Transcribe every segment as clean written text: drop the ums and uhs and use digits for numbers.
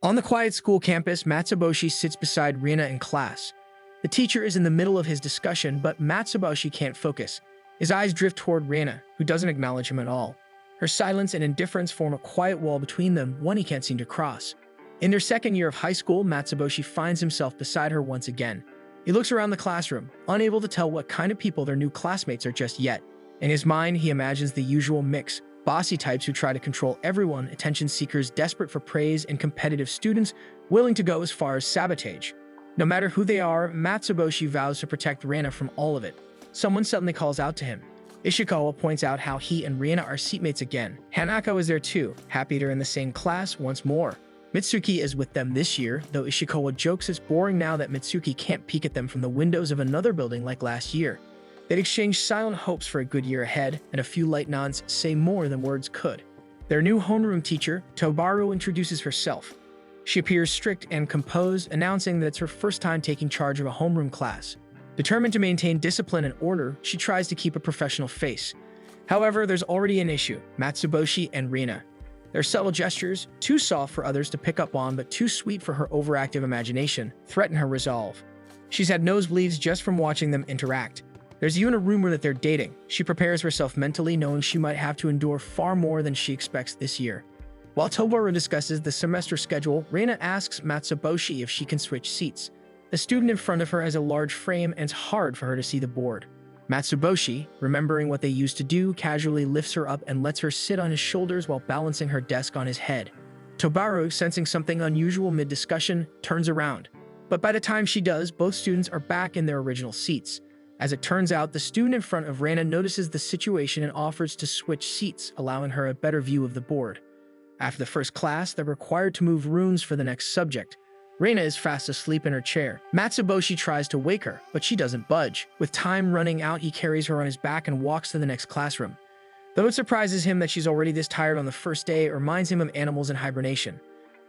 On the quiet school campus, Matsuboshi sits beside Rina in class. The teacher is in the middle of his discussion, but Matsuboshi can't focus. His eyes drift toward Rina, who doesn't acknowledge him at all. Her silence and indifference form a quiet wall between them, one he can't seem to cross. In their second year of high school, Matsuboshi finds himself beside her once again. He looks around the classroom, unable to tell what kind of people their new classmates are just yet. In his mind, he imagines the usual mix: bossy types who try to control everyone, attention seekers desperate for praise, and competitive students willing to go as far as sabotage. No matter who they are, Matsuboshi vows to protect Rina from all of it. Someone suddenly calls out to him. Ishikawa points out how he and Rina are seatmates again. Hanako is there too, happy they're in the same class once more. Mitsuki is with them this year, though Ishikawa jokes it's boring now that Mitsuki can't peek at them from the windows of another building like last year. They'd exchange silent hopes for a good year ahead, and a few light nods say more than words could. Their new homeroom teacher, Tobaru, introduces herself. She appears strict and composed, announcing that it's her first time taking charge of a homeroom class. Determined to maintain discipline and order, she tries to keep a professional face. However, there's already an issue: Matsuboshi and Rina. Their subtle gestures, too soft for others to pick up on but too sweet for her overactive imagination, threaten her resolve. She's had nosebleeds just from watching them interact. There's even a rumor that they're dating. She prepares herself mentally, knowing she might have to endure far more than she expects this year. While Tobaru discusses the semester schedule, Rina asks Matsuboshi if she can switch seats. The student in front of her has a large frame, and it's hard for her to see the board. Matsuboshi, remembering what they used to do, casually lifts her up and lets her sit on his shoulders while balancing her desk on his head. Tobaru, sensing something unusual mid-discussion, turns around. But by the time she does, both students are back in their original seats. As it turns out, the student in front of Rina notices the situation and offers to switch seats, allowing her a better view of the board. After the first class, they're required to move runes for the next subject. Rina is fast asleep in her chair. Matsuboshi tries to wake her, but she doesn't budge. With time running out, he carries her on his back and walks to the next classroom. Though it surprises him that she's already this tired on the first day, it reminds him of animals in hibernation.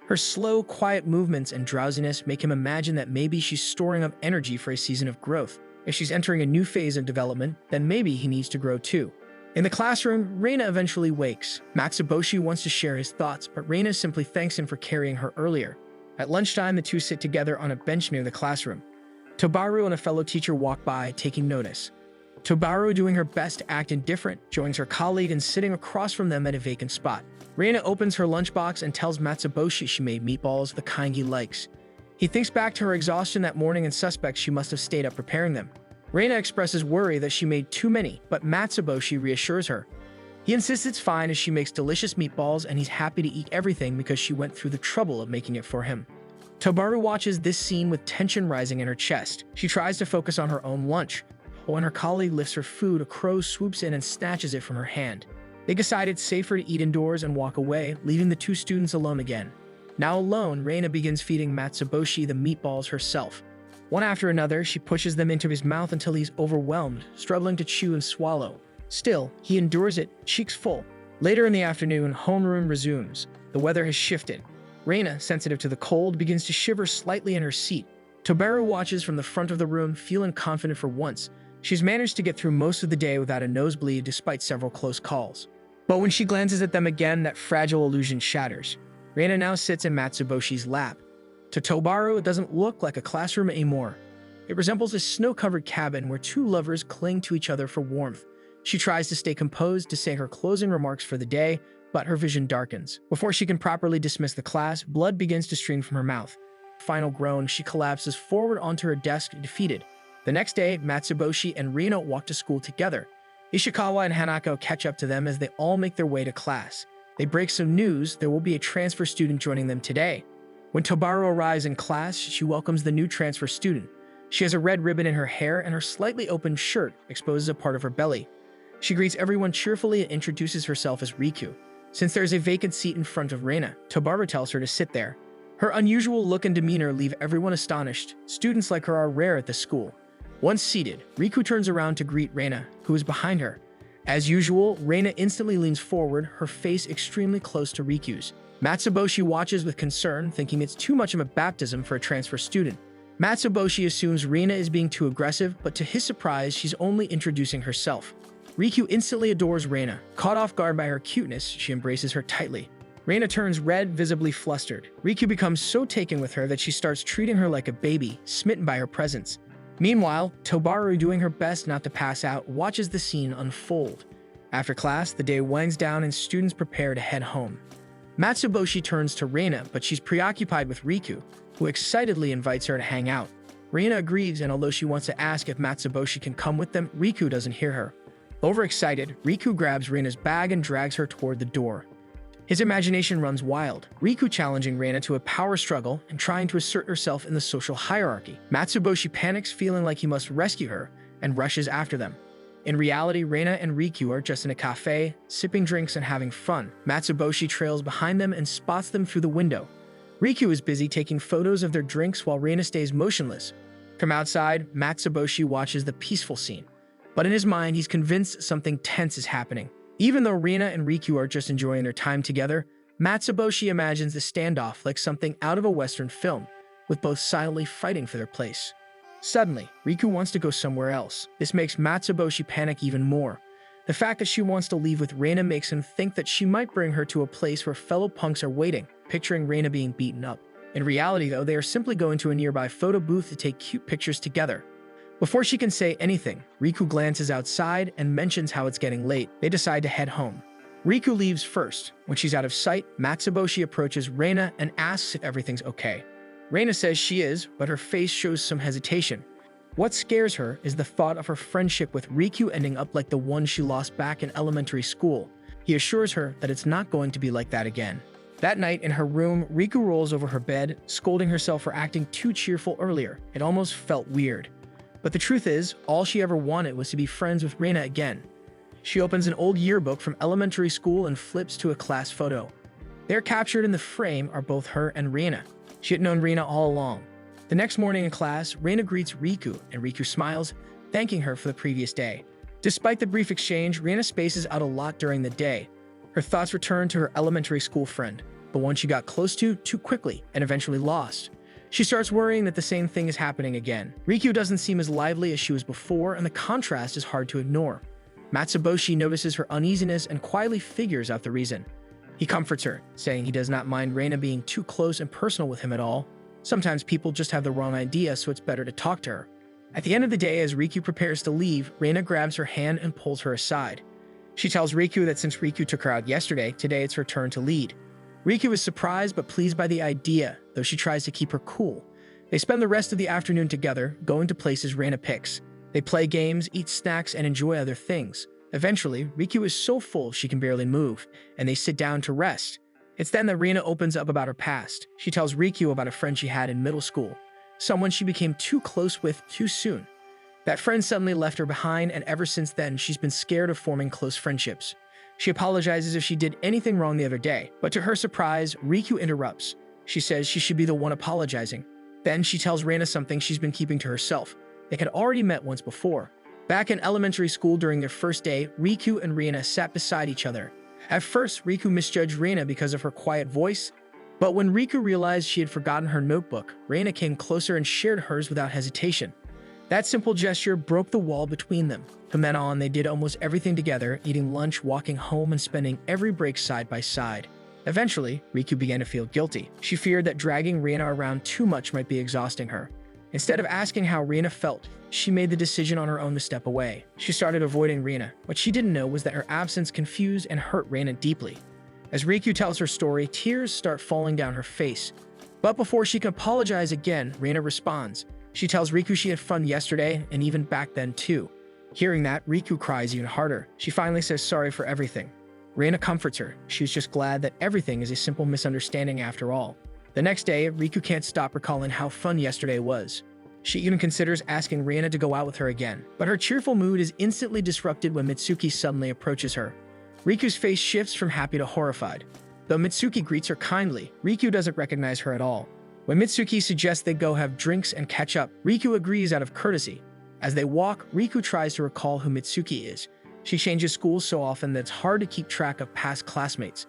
Her slow, quiet movements and drowsiness make him imagine that maybe she's storing up energy for a season of growth. If she's entering a new phase of development, then maybe he needs to grow too. In the classroom, Rina eventually wakes. Matsuboshi wants to share his thoughts, but Rina simply thanks him for carrying her earlier. At lunchtime, the two sit together on a bench near the classroom. Tobaru and a fellow teacher walk by, taking notice. Tobaru, doing her best to act indifferent, joins her colleague and sitting across from them at a vacant spot. Rina opens her lunchbox and tells Matsuboshi she made meatballs, the kind he likes. He thinks back to her exhaustion that morning and suspects she must have stayed up preparing them. Rina expresses worry that she made too many, but Matsuboshi reassures her. He insists it's fine as she makes delicious meatballs, and he's happy to eat everything because she went through the trouble of making it for him. Tobaru watches this scene with tension rising in her chest. She tries to focus on her own lunch. When her colleague lifts her food, a crow swoops in and snatches it from her hand. They decide it's safer to eat indoors and walk away, leaving the two students alone again. Now alone, Rina begins feeding Matsuboshi the meatballs herself. One after another, she pushes them into his mouth until he's overwhelmed, struggling to chew and swallow. Still, he endures it, cheeks full. Later in the afternoon, homeroom resumes. The weather has shifted. Rina, sensitive to the cold, begins to shiver slightly in her seat. Tobaru watches from the front of the room, feeling confident for once. She's managed to get through most of the day without a nosebleed despite several close calls. But when she glances at them again, that fragile illusion shatters. Rina now sits in Matsuboshi's lap. To Tobaru, it doesn't look like a classroom anymore. It resembles a snow-covered cabin where two lovers cling to each other for warmth. She tries to stay composed to say her closing remarks for the day, but her vision darkens. Before she can properly dismiss the class, blood begins to stream from her mouth. Final groan, she collapses forward onto her desk, defeated. The next day, Matsuboshi and Rina walk to school together. Ishikawa and Hanako catch up to them as they all make their way to class. They break some news: there will be a transfer student joining them today. When Tobaru arrives in class, she welcomes the new transfer student. She has a red ribbon in her hair, and her slightly open shirt exposes a part of her belly. She greets everyone cheerfully and introduces herself as Riku. Since there is a vacant seat in front of Rina, Tobaru tells her to sit there. Her unusual look and demeanor leave everyone astonished. Students like her are rare at the school. Once seated, Riku turns around to greet Rina, who is behind her. As usual, Rina instantly leans forward, her face extremely close to Riku's. Matsuboshi watches with concern, thinking it's too much of a baptism for a transfer student. Matsuboshi assumes Rina is being too aggressive, but to his surprise, she's only introducing herself. Riku instantly adores Rina. Caught off guard by her cuteness, she embraces her tightly. Reina turns red, visibly flustered. Riku becomes so taken with her that she starts treating her like a baby, smitten by her presence. Meanwhile, Tobaru, doing her best not to pass out, watches the scene unfold. After class, the day winds down and students prepare to head home. Matsuboshi turns to Reina, but she's preoccupied with Riku, who excitedly invites her to hang out. Reina agrees, and although she wants to ask if Matsuboshi can come with them, Riku doesn't hear her. Overexcited, Riku grabs Reina's bag and drags her toward the door. His imagination runs wild, Riku challenging Reina to a power struggle and trying to assert herself in the social hierarchy. Matsuboshi panics, feeling like he must rescue her, and rushes after them. In reality, Reina and Riku are just in a cafe, sipping drinks and having fun. Matsuboshi trails behind them and spots them through the window. Riku is busy taking photos of their drinks while Reina stays motionless. From outside, Matsuboshi watches the peaceful scene. But in his mind, he's convinced something tense is happening. Even though Reina and Riku are just enjoying their time together, Matsuboshi imagines the standoff like something out of a Western film, with both silently fighting for their place. Suddenly, Riku wants to go somewhere else. This makes Matsuboshi panic even more. The fact that she wants to leave with Reina makes him think that she might bring her to a place where fellow punks are waiting, picturing Reina being beaten up. In reality, though, they are simply going to a nearby photo booth to take cute pictures together. Before she can say anything, Riku glances outside and mentions how it's getting late. They decide to head home. Riku leaves first. When she's out of sight, Matsuboshi approaches Reina and asks if everything's okay. Reina says she is, but her face shows some hesitation. What scares her is the thought of her friendship with Riku ending up like the one she lost back in elementary school. He assures her that it's not going to be like that again. That night, in her room, Riku rolls over her bed, scolding herself for acting too cheerful earlier. It almost felt weird. But the truth is, all she ever wanted was to be friends with Reina again. She opens an old yearbook from elementary school and flips to a class photo. There captured in the frame are both her and Reina. She had known Reina all along. The next morning in class, Reina greets Riku, and Riku smiles, thanking her for the previous day. Despite the brief exchange, Reina spaces out a lot during the day. Her thoughts return to her elementary school friend, the one she got close to too quickly and eventually lost. She starts worrying that the same thing is happening again. Riku doesn't seem as lively as she was before, and the contrast is hard to ignore. Matsuboshi notices her uneasiness and quietly figures out the reason. He comforts her, saying he does not mind Reina being too close and personal with him at all. Sometimes people just have the wrong idea, so it's better to talk to her. At the end of the day, as Riku prepares to leave, Reina grabs her hand and pulls her aside. She tells Riku that since Riku took her out yesterday, today it's her turn to lead. Riku is surprised but pleased by the idea, though she tries to keep her cool. They spend the rest of the afternoon together, going to places Reina picks. They play games, eat snacks, and enjoy other things. Eventually, Riku is so full she can barely move, and they sit down to rest. It's then that Reina opens up about her past. She tells Riku about a friend she had in middle school, someone she became too close with too soon. That friend suddenly left her behind, and ever since then, she's been scared of forming close friendships. She apologizes if she did anything wrong the other day, but to her surprise, Riku interrupts. She says she should be the one apologizing. Then she tells Reina something she's been keeping to herself. They had already met once before. Back in elementary school during their first day, Riku and Reina sat beside each other. At first, Riku misjudged Reina because of her quiet voice, but when Riku realized she had forgotten her notebook, Reina came closer and shared hers without hesitation. That simple gesture broke the wall between them. From then on, they did almost everything together, eating lunch, walking home, and spending every break side by side. Eventually, Riku began to feel guilty. She feared that dragging Reina around too much might be exhausting her. Instead of asking how Reina felt, she made the decision on her own to step away. She started avoiding Reina. What she didn't know was that her absence confused and hurt Reina deeply. As Riku tells her story, tears start falling down her face. But before she can apologize again, Reina responds. She tells Riku she had fun yesterday, and even back then too. Hearing that, Riku cries even harder. She finally says sorry for everything. Reina comforts her. She's just glad that everything is a simple misunderstanding after all. The next day, Riku can't stop recalling how fun yesterday was. She even considers asking Reina to go out with her again, but her cheerful mood is instantly disrupted when Mitsuki suddenly approaches her. Riku's face shifts from happy to horrified. Though Mitsuki greets her kindly, Riku doesn't recognize her at all. When Mitsuki suggests they go have drinks and catch up, Riku agrees out of courtesy. As they walk, Riku tries to recall who Mitsuki is. She changes schools so often that it's hard to keep track of past classmates.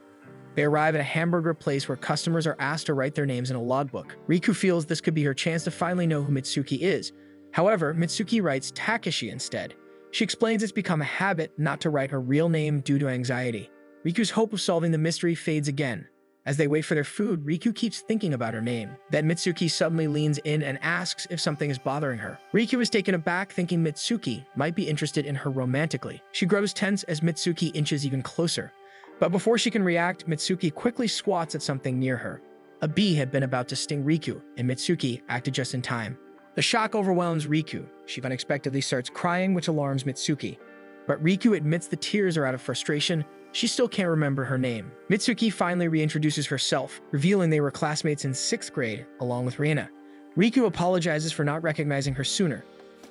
They arrive at a hamburger place where customers are asked to write their names in a logbook. Riku feels this could be her chance to finally know who Mitsuki is. However, Mitsuki writes Takeshi instead. She explains it's become a habit not to write her real name due to anxiety. Riku's hope of solving the mystery fades again. As they wait for their food, Riku keeps thinking about her name. Then Mitsuki suddenly leans in and asks if something is bothering her. Riku is taken aback, thinking Mitsuki might be interested in her romantically. She grows tense as Mitsuki inches even closer. But before she can react, Mitsuki quickly swats at something near her. A bee had been about to sting Riku, and Mitsuki acted just in time. The shock overwhelms Riku. She unexpectedly starts crying, which alarms Mitsuki. But Riku admits the tears are out of frustration. She still can't remember her name. Mitsuki finally reintroduces herself, revealing they were classmates in 6th grade, along with Reina. Riku apologizes for not recognizing her sooner.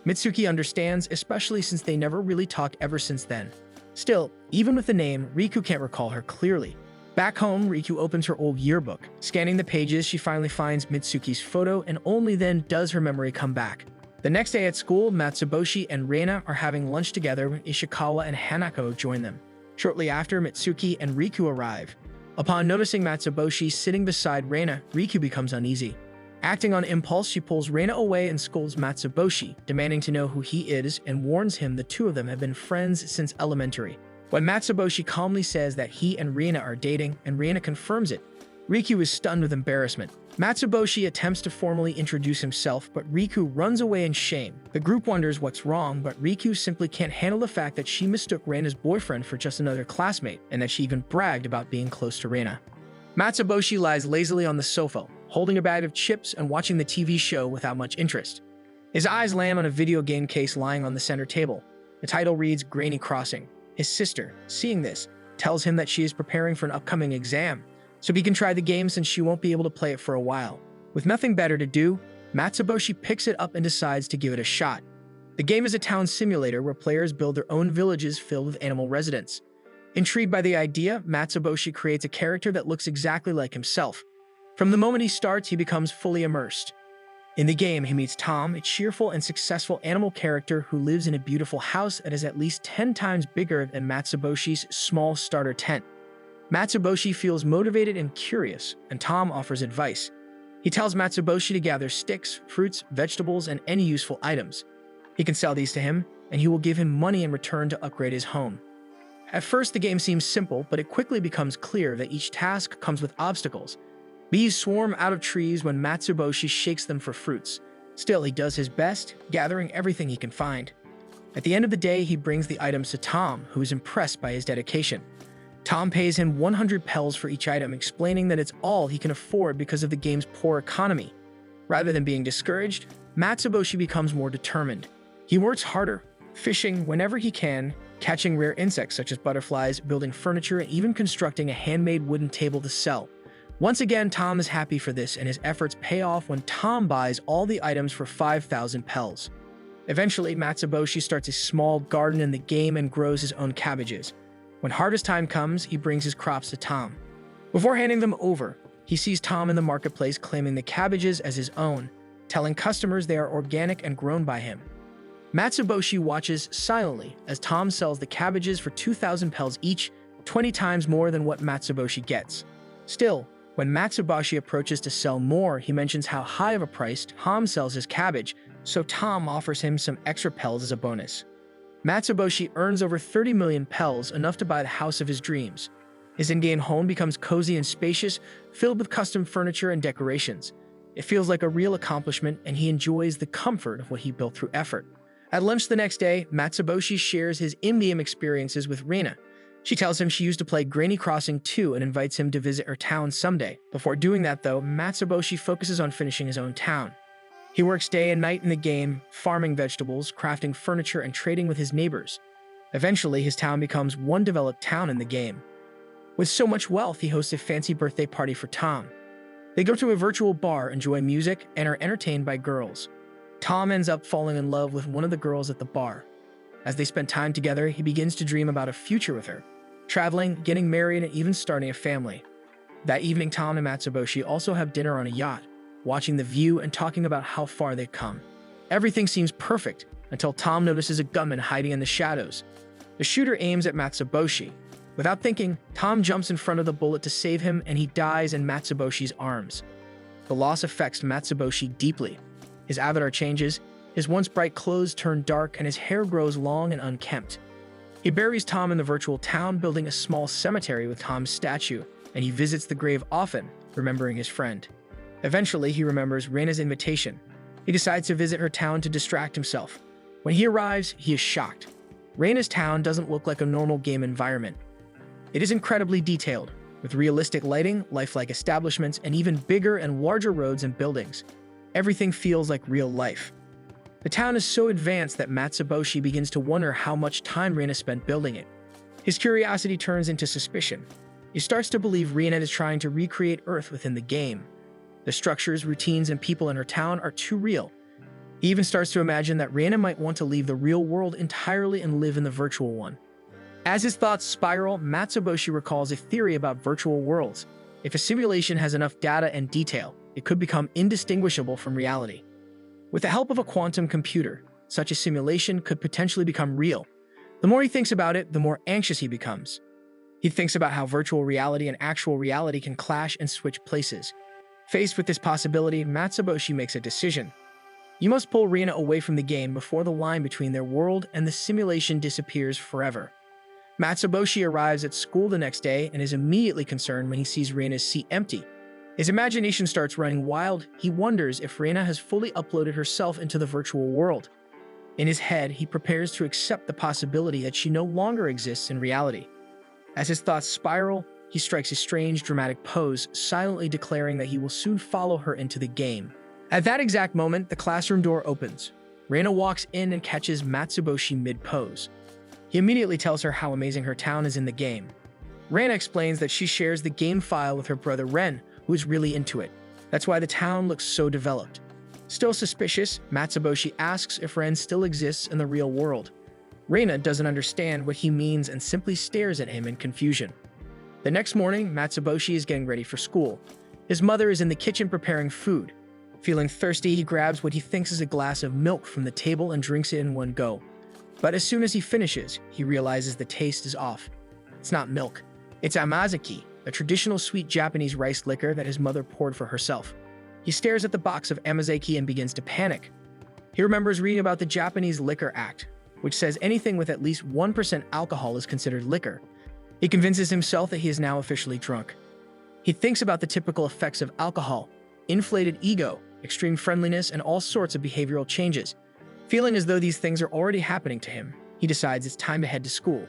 Mitsuki understands, especially since they never really talked ever since then. Still, even with the name, Riku can't recall her clearly. Back home, Riku opens her old yearbook. Scanning the pages, she finally finds Mitsuki's photo, and only then does her memory come back. The next day at school, Matsuboshi and Reina are having lunch together when Ishikawa and Hanako join them. Shortly after, Mitsuki and Riku arrive. Upon noticing Matsuboshi sitting beside Reina, Riku becomes uneasy. Acting on impulse, she pulls Reina away and scolds Matsuboshi, demanding to know who he is and warns him the two of them have been friends since elementary. When Matsuboshi calmly says that he and Reina are dating, and Reina confirms it, Riku is stunned with embarrassment. Matsuboshi attempts to formally introduce himself, but Riku runs away in shame. The group wonders what's wrong, but Riku simply can't handle the fact that she mistook Reina's boyfriend for just another classmate, and that she even bragged about being close to Reina. Matsuboshi lies lazily on the sofa, holding a bag of chips and watching the TV show without much interest. His eyes land on a video game case lying on the center table. The title reads Granny Crossing. His sister, seeing this, tells him that she is preparing for an upcoming exam, so he can try the game since she won't be able to play it for a while. With nothing better to do, Matsuboshi picks it up and decides to give it a shot. The game is a town simulator where players build their own villages filled with animal residents. Intrigued by the idea, Matsuboshi creates a character that looks exactly like himself. From the moment he starts, he becomes fully immersed. In the game, he meets Tom, a cheerful and successful animal character who lives in a beautiful house that is at least 10 times bigger than Matsuboshi's small starter tent. Matsuboshi feels motivated and curious, and Tom offers advice. He tells Matsuboshi to gather sticks, fruits, vegetables, and any useful items. He can sell these to him, and he will give him money in return to upgrade his home. At first, the game seems simple, but it quickly becomes clear that each task comes with obstacles. Bees swarm out of trees when Matsuboshi shakes them for fruits. Still, he does his best, gathering everything he can find. At the end of the day, he brings the items to Tom, who is impressed by his dedication. Tom pays him 100 pels for each item, explaining that it's all he can afford because of the game's poor economy. Rather than being discouraged, Matsuboshi becomes more determined. He works harder, fishing whenever he can, catching rare insects such as butterflies, building furniture, and even constructing a handmade wooden table to sell. Once again, Tom is happy for this, and his efforts pay off when Tom buys all the items for 5,000 pels. Eventually, Matsuboshi starts a small garden in the game and grows his own cabbages. When harvest time comes, he brings his crops to Tom. Before handing them over, he sees Tom in the marketplace claiming the cabbages as his own, telling customers they are organic and grown by him. Matsuboshi watches silently as Tom sells the cabbages for 2,000 pels each, 20 times more than what Matsuboshi gets. Still, when Matsuboshi approaches to sell more, he mentions how high of a price Tom sells his cabbage, so Tom offers him some extra pels as a bonus. Matsuboshi earns over 30 million pels, enough to buy the house of his dreams. His in-game home becomes cozy and spacious, filled with custom furniture and decorations. It feels like a real accomplishment, and he enjoys the comfort of what he built through effort. At lunch the next day, Matsuboshi shares his in-game experiences with Reina. She tells him she used to play Granny Crossing too and invites him to visit her town someday. Before doing that though, Matsuboshi focuses on finishing his own town. He works day and night in the game, farming vegetables, crafting furniture, and trading with his neighbors. Eventually, his town becomes one developed town in the game. With so much wealth, he hosts a fancy birthday party for Tom. They go to a virtual bar, enjoy music, and are entertained by girls. Tom ends up falling in love with one of the girls at the bar. As they spend time together, he begins to dream about a future with her, traveling, getting married, and even starting a family. That evening, Tom and Matsuboshi also have dinner on a yacht, watching the view and talking about how far they've come. Everything seems perfect until Tom notices a gunman hiding in the shadows. The shooter aims at Matsuboshi. Without thinking, Tom jumps in front of the bullet to save him, and he dies in Matsuboshi's arms. The loss affects Matsuboshi deeply. His avatar changes, his once bright clothes turn dark, and his hair grows long and unkempt. He buries Tom in the virtual town, building a small cemetery with Tom's statue. and he visits the grave often, remembering his friend. Eventually, he remembers Reina's invitation. He decides to visit her town to distract himself. When he arrives, he is shocked. Reina's town doesn't look like a normal game environment. It is incredibly detailed, with realistic lighting, lifelike establishments, and even bigger and larger roads and buildings. Everything feels like real life. The town is so advanced that Matsuboshi begins to wonder how much time Reina spent building it. His curiosity turns into suspicion. He starts to believe Reina is trying to recreate Earth within the game. The structures, routines, and people in her town are too real. He even starts to imagine that Reina might want to leave the real world entirely and live in the virtual one. As his thoughts spiral, Matsuboshi recalls a theory about virtual worlds. If a simulation has enough data and detail, it could become indistinguishable from reality. With the help of a quantum computer, such a simulation could potentially become real. The more he thinks about it, the more anxious he becomes. He thinks about how virtual reality and actual reality can clash and switch places. Faced with this possibility, Matsuboshi makes a decision. You must pull Reina away from the game before the line between their world and the simulation disappears forever. Matsuboshi arrives at school the next day and is immediately concerned when he sees Reina's seat empty. His imagination starts running wild. He wonders if Reina has fully uploaded herself into the virtual world. In his head, he prepares to accept the possibility that she no longer exists in reality. As his thoughts spiral, he strikes a strange, dramatic pose, silently declaring that he will soon follow her into the game. At that exact moment, the classroom door opens. Reina walks in and catches Matsuboshi mid-pose. He immediately tells her how amazing her town is in the game. Reina explains that she shares the game file with her brother Ren, who is really into it. That's why the town looks so developed. Still suspicious, Matsuboshi asks if Ren still exists in the real world. Reina doesn't understand what he means and simply stares at him in confusion. The next morning, Matsuboshi is getting ready for school. His mother is in the kitchen preparing food. Feeling thirsty, he grabs what he thinks is a glass of milk from the table and drinks it in one go. But as soon as he finishes, he realizes the taste is off. It's not milk. It's amazake, a traditional sweet Japanese rice liquor that his mother poured for herself. He stares at the box of amazake and begins to panic. He remembers reading about the Japanese Liquor Act, which says anything with at least 1% alcohol is considered liquor. He convinces himself that he is now officially drunk. He thinks about the typical effects of alcohol: inflated ego, extreme friendliness, and all sorts of behavioral changes. Feeling as though these things are already happening to him, he decides it's time to head to school.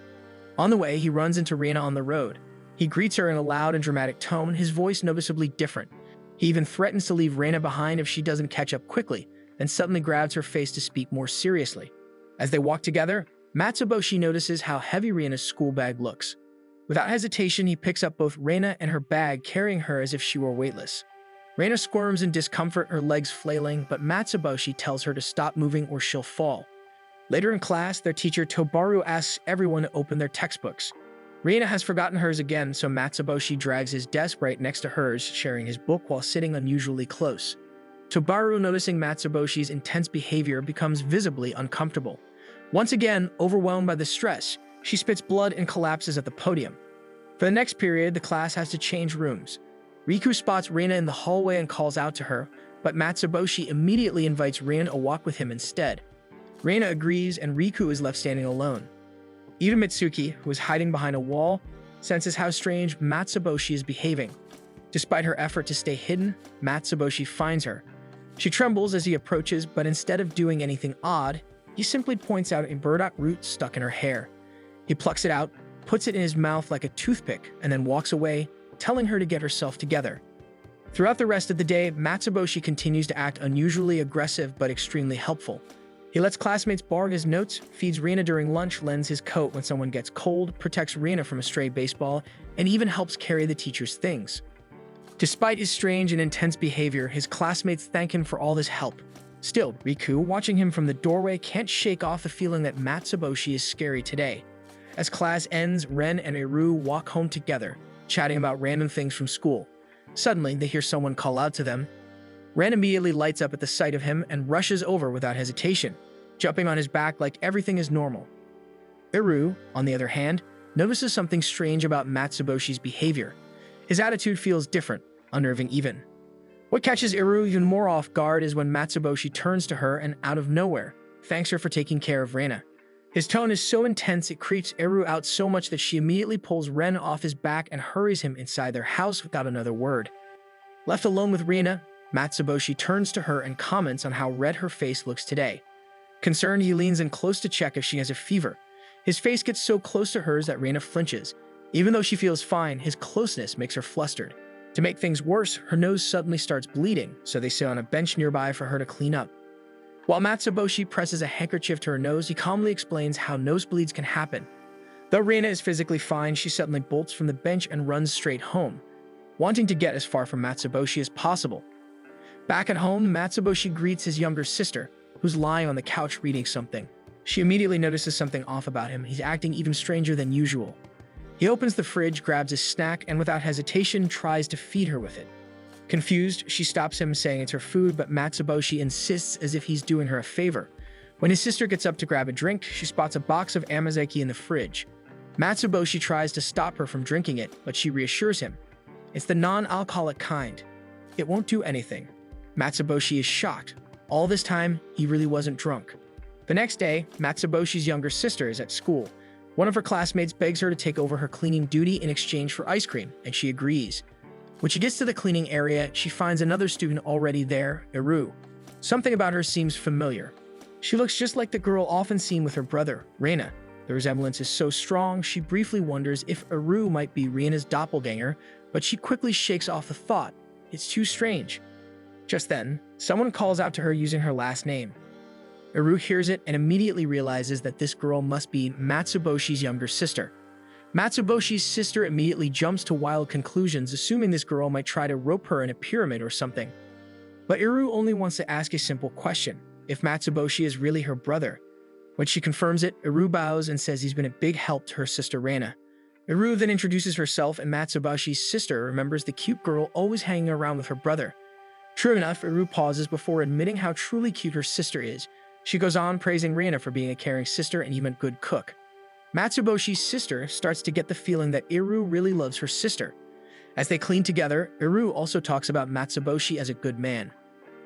On the way, he runs into Reina on the road. He greets her in a loud and dramatic tone, his voice noticeably different. He even threatens to leave Reina behind if she doesn't catch up quickly, then suddenly grabs her face to speak more seriously. As they walk together, Matsuboshi notices how heavy Reina's school bag looks. Without hesitation, he picks up both Reina and her bag, carrying her as if she were weightless. Reina squirms in discomfort, her legs flailing, but Matsuboshi tells her to stop moving or she'll fall. Later in class, their teacher Tobaru asks everyone to open their textbooks. Reina has forgotten hers again, so Matsuboshi drags his desk right next to hers, sharing his book while sitting unusually close. Tobaru, noticing Matsuboshi's intense behavior, becomes visibly uncomfortable. Once again, overwhelmed by the stress, she spits blood and collapses at the podium. For the next period, the class has to change rooms. Riku spots Reina in the hallway and calls out to her, but Matsuboshi immediately invites Reina to walk with him instead. Reina agrees, and Riku is left standing alone. Even Mitsuki, who is hiding behind a wall, senses how strange Matsuboshi is behaving. Despite her effort to stay hidden, Matsuboshi finds her. She trembles as he approaches, but instead of doing anything odd, he simply points out a burdock root stuck in her hair. He plucks it out, puts it in his mouth like a toothpick, and then walks away, telling her to get herself together. Throughout the rest of the day, Matsuboshi continues to act unusually aggressive but extremely helpful. He lets classmates borrow his notes, feeds Reina during lunch, lends his coat when someone gets cold, protects Reina from a stray baseball, and even helps carry the teacher's things. Despite his strange and intense behavior, his classmates thank him for all this help. Still, Riku, watching him from the doorway, can't shake off the feeling that Matsuboshi is scary today. As class ends, Ren and Iru walk home together, chatting about random things from school. Suddenly, they hear someone call out to them. Ren immediately lights up at the sight of him and rushes over without hesitation, jumping on his back like everything is normal. Iru, on the other hand, notices something strange about Matsuboshi's behavior. His attitude feels different, unnerving even. What catches Iru even more off guard is when Matsuboshi turns to her and, out of nowhere, thanks her for taking care of Reina. His tone is so intense it creeps Eru out so much that she immediately pulls Ren off his back and hurries him inside their house without another word. Left alone with Rina, Matsuboshi turns to her and comments on how red her face looks today. Concerned, he leans in close to check if she has a fever. His face gets so close to hers that Rina flinches. Even though she feels fine, his closeness makes her flustered. To make things worse, her nose suddenly starts bleeding, so they sit on a bench nearby for her to clean up. While Matsuboshi presses a handkerchief to her nose, he calmly explains how nosebleeds can happen. Though Rina is physically fine, she suddenly bolts from the bench and runs straight home, wanting to get as far from Matsuboshi as possible. Back at home, Matsuboshi greets his younger sister, who's lying on the couch reading something. She immediately notices something off about him. He's acting even stranger than usual. He opens the fridge, grabs his snack, and without hesitation tries to feed her with it. Confused, she stops him, saying it's her food, but Matsuboshi insists as if he's doing her a favor. When his sister gets up to grab a drink, she spots a box of Amazeki in the fridge. Matsuboshi tries to stop her from drinking it, but she reassures him. It's the non-alcoholic kind. It won't do anything. Matsuboshi is shocked. All this time, he really wasn't drunk. The next day, Matsuboshi's younger sister is at school. One of her classmates begs her to take over her cleaning duty in exchange for ice cream, and she agrees. When she gets to the cleaning area, she finds another student already there, Eru. Something about her seems familiar. She looks just like the girl often seen with her brother, Reina. The resemblance is so strong, she briefly wonders if Eru might be Reina's doppelganger, but she quickly shakes off the thought. It's too strange. Just then, someone calls out to her using her last name. Eru hears it and immediately realizes that this girl must be Matsuboshi's younger sister. Matsuboshi's sister immediately jumps to wild conclusions, assuming this girl might try to rope her in a pyramid or something. But Eru only wants to ask a simple question, if Matsuboshi is really her brother. When she confirms it, Eru bows and says he's been a big help to her sister Reina. Eru then introduces herself, and Matsuboshi's sister remembers the cute girl always hanging around with her brother. True enough, Eru pauses before admitting how truly cute her sister is. She goes on praising Reina for being a caring sister and even a good cook. Matsuboshi's sister starts to get the feeling that Eru really loves her sister. As they clean together, Eru also talks about Matsuboshi as a good man.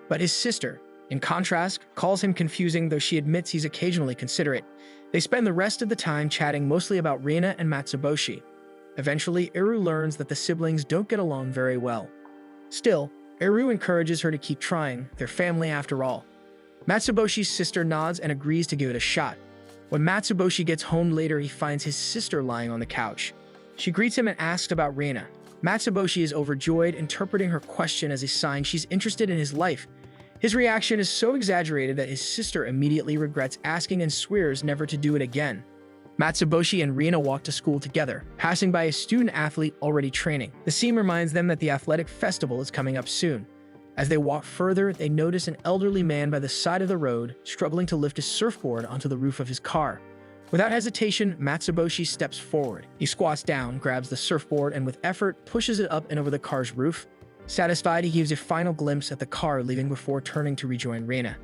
But his sister, in contrast, calls him confusing, though she admits he's occasionally considerate. They spend the rest of the time chatting mostly about Reina and Matsuboshi. Eventually, Eru learns that the siblings don't get along very well. Still, Eru encourages her to keep trying, they're family after all. Matsuboshi's sister nods and agrees to give it a shot. When Matsuboshi gets home later, he finds his sister lying on the couch. She greets him and asks about Reina. Matsuboshi is overjoyed, interpreting her question as a sign she's interested in his life. His reaction is so exaggerated that his sister immediately regrets asking and swears never to do it again. Matsuboshi and Reina walk to school together, passing by a student athlete already training. The scene reminds them that the athletic festival is coming up soon. As they walk further, they notice an elderly man by the side of the road, struggling to lift his surfboard onto the roof of his car. Without hesitation, Matsuboshi steps forward. He squats down, grabs the surfboard, and with effort, pushes it up and over the car's roof. Satisfied, he gives a final glimpse at the car, leaving before turning to rejoin Reina.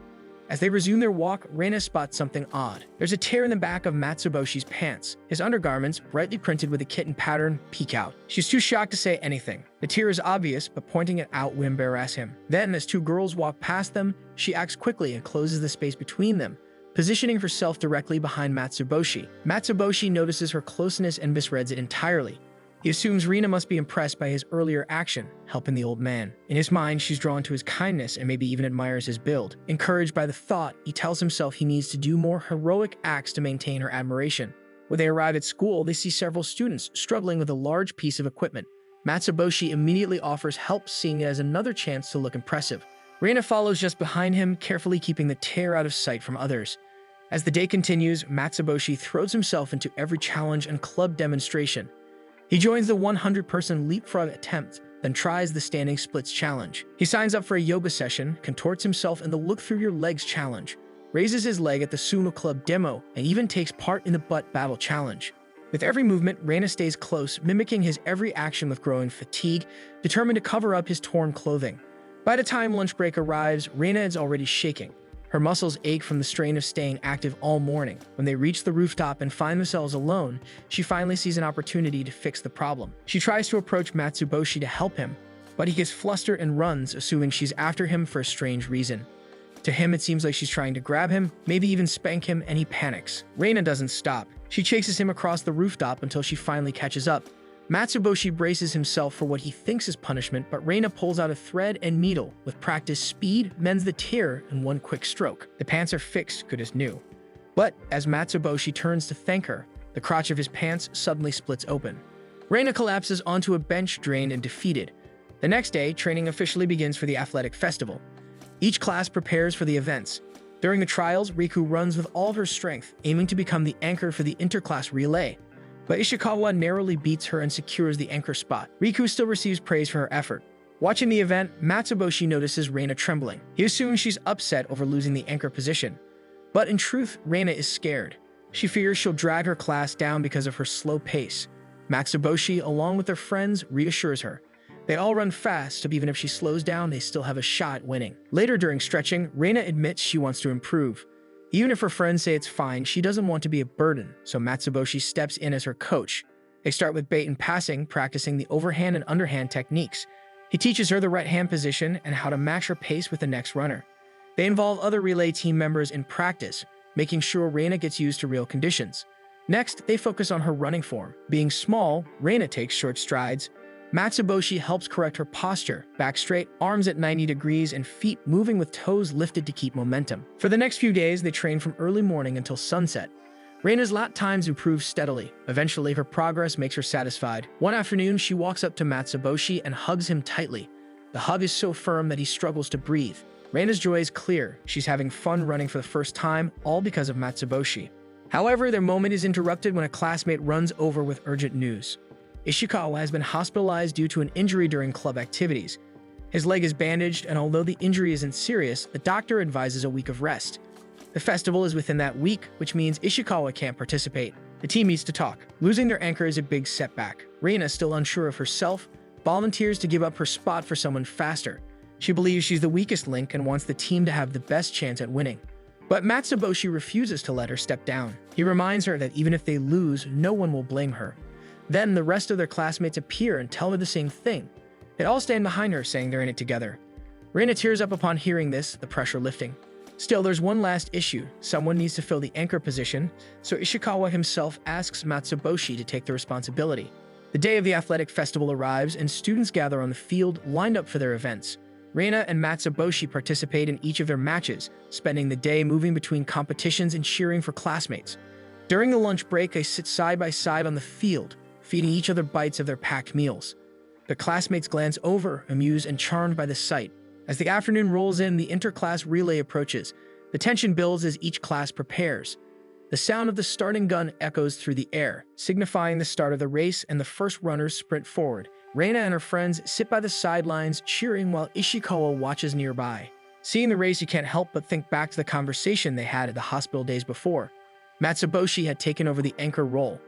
As they resume their walk, Reina spots something odd. There's a tear in the back of Matsuboshi's pants. His undergarments, brightly printed with a kitten pattern, peek out. She's too shocked to say anything. The tear is obvious, but pointing it out would embarrass him. Then, as two girls walk past them, she acts quickly and closes the space between them, positioning herself directly behind Matsuboshi. Matsuboshi notices her closeness and misreads it entirely. He assumes Reina must be impressed by his earlier action, helping the old man. In his mind, she's drawn to his kindness and maybe even admires his build. Encouraged by the thought, he tells himself he needs to do more heroic acts to maintain her admiration. When they arrive at school, they see several students struggling with a large piece of equipment. Matsuboshi immediately offers help, seeing it as another chance to look impressive. Reina follows just behind him, carefully keeping the tear out of sight from others. As the day continues, Matsuboshi throws himself into every challenge and club demonstration. He joins the 100-person leapfrog attempt, then tries the standing splits challenge. He signs up for a yoga session, contorts himself in the look through your legs challenge, raises his leg at the sumo club demo, and even takes part in the butt battle challenge. With every movement, Reina stays close, mimicking his every action with growing fatigue, determined to cover up his torn clothing. By the time lunch break arrives, Reina is already shaking. Her muscles ache from the strain of staying active all morning. When they reach the rooftop and find themselves alone, she finally sees an opportunity to fix the problem. She tries to approach Matsuboshi to help him, but he gets flustered and runs, assuming she's after him for a strange reason. To him, it seems like she's trying to grab him, maybe even spank him, and he panics. Reina doesn't stop. She chases him across the rooftop until she finally catches up. Matsuboshi braces himself for what he thinks is punishment, but Reina pulls out a thread and needle. With practice, speed mends the tear in one quick stroke. The pants are fixed good as new. But as Matsuboshi turns to thank her, the crotch of his pants suddenly splits open. Reina collapses onto a bench, drained and defeated. The next day, training officially begins for the athletic festival. Each class prepares for the events. During the trials, Riku runs with all her strength, aiming to become the anchor for the interclass relay. But Ishikawa narrowly beats her and secures the anchor spot. Riku still receives praise for her effort. Watching the event, Matsuboshi notices Reina trembling. He assumes she's upset over losing the anchor position. But in truth, Reina is scared. She fears she'll drag her class down because of her slow pace. Matsuboshi, along with their friends, reassures her. They all run fast, so even if she slows down, they still have a shot at winning. Later during stretching, Reina admits she wants to improve. Even if her friends say it's fine, she doesn't want to be a burden, so Matsuboshi steps in as her coach. They start with bait and passing, practicing the overhand and underhand techniques. He teaches her the right hand position and how to match her pace with the next runner. They involve other relay team members in practice, making sure Reina gets used to real conditions. Next, they focus on her running form. Being small, Reina takes short strides. Matsuboshi helps correct her posture, back straight, arms at 90 degrees, and feet moving with toes lifted to keep momentum. For the next few days, they train from early morning until sunset. Reina's lap times improve steadily. Eventually, her progress makes her satisfied. One afternoon, she walks up to Matsuboshi and hugs him tightly. The hug is so firm that he struggles to breathe. Reina's joy is clear. She's having fun running for the first time, all because of Matsuboshi. However, their moment is interrupted when a classmate runs over with urgent news. Ishikawa has been hospitalized due to an injury during club activities. His leg is bandaged, and although the injury isn't serious, the doctor advises a week of rest. The festival is within that week, which means Ishikawa can't participate. The team meets to talk. Losing their anchor is a big setback. Reina, still unsure of herself, volunteers to give up her spot for someone faster. She believes she's the weakest link and wants the team to have the best chance at winning. But Matsuboshi refuses to let her step down. He reminds her that even if they lose, no one will blame her. Then the rest of their classmates appear and tell her the same thing. They all stand behind her, saying they're in it together. Reina tears up upon hearing this, the pressure lifting. Still, there's one last issue. Someone needs to fill the anchor position, so Ishikawa himself asks Matsuboshi to take the responsibility. The day of the athletic festival arrives, and students gather on the field, lined up for their events. Reina and Matsuboshi participate in each of their matches, spending the day moving between competitions and cheering for classmates. During the lunch break, they sit side by side on the field, feeding each other bites of their packed meals. Their classmates glance over, amused and charmed by the sight. As the afternoon rolls in, the interclass relay approaches. The tension builds as each class prepares. The sound of the starting gun echoes through the air, signifying the start of the race, and the first runners sprint forward. Reina and her friends sit by the sidelines, cheering while Ishikawa watches nearby. Seeing the race, you can't help but think back to the conversation they had at the hospital days before. Matsuboshi had taken over the anchor role.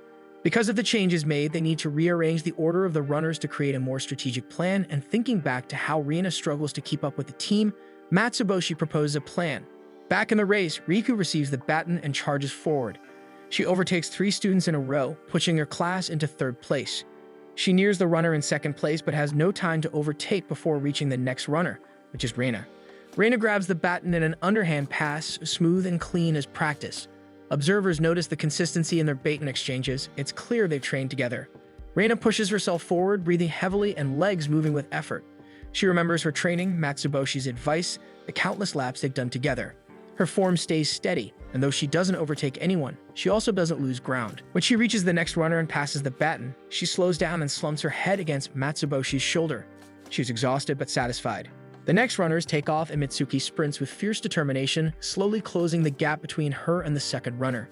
Because of the changes made, they need to rearrange the order of the runners to create a more strategic plan, and thinking back to how Reina struggles to keep up with the team, Matsuboshi proposes a plan. Back in the race, Riku receives the baton and charges forward. She overtakes 3 students in a row, pushing her class into 3rd place. She nears the runner in 2nd place but has no time to overtake before reaching the next runner, which is Reina. Reina grabs the baton in an underhand pass, smooth and clean as practice. Observers notice the consistency in their baton exchanges. It's clear they've trained together. Reina pushes herself forward, breathing heavily and legs moving with effort. She remembers her training, Matsuboshi's advice, the countless laps they've done together. Her form stays steady, and though she doesn't overtake anyone, she also doesn't lose ground. When she reaches the next runner and passes the baton, she slows down and slumps her head against Matsuboshi's shoulder. She's exhausted but satisfied. The next runners take off, and Mitsuki sprints with fierce determination, slowly closing the gap between her and the second runner.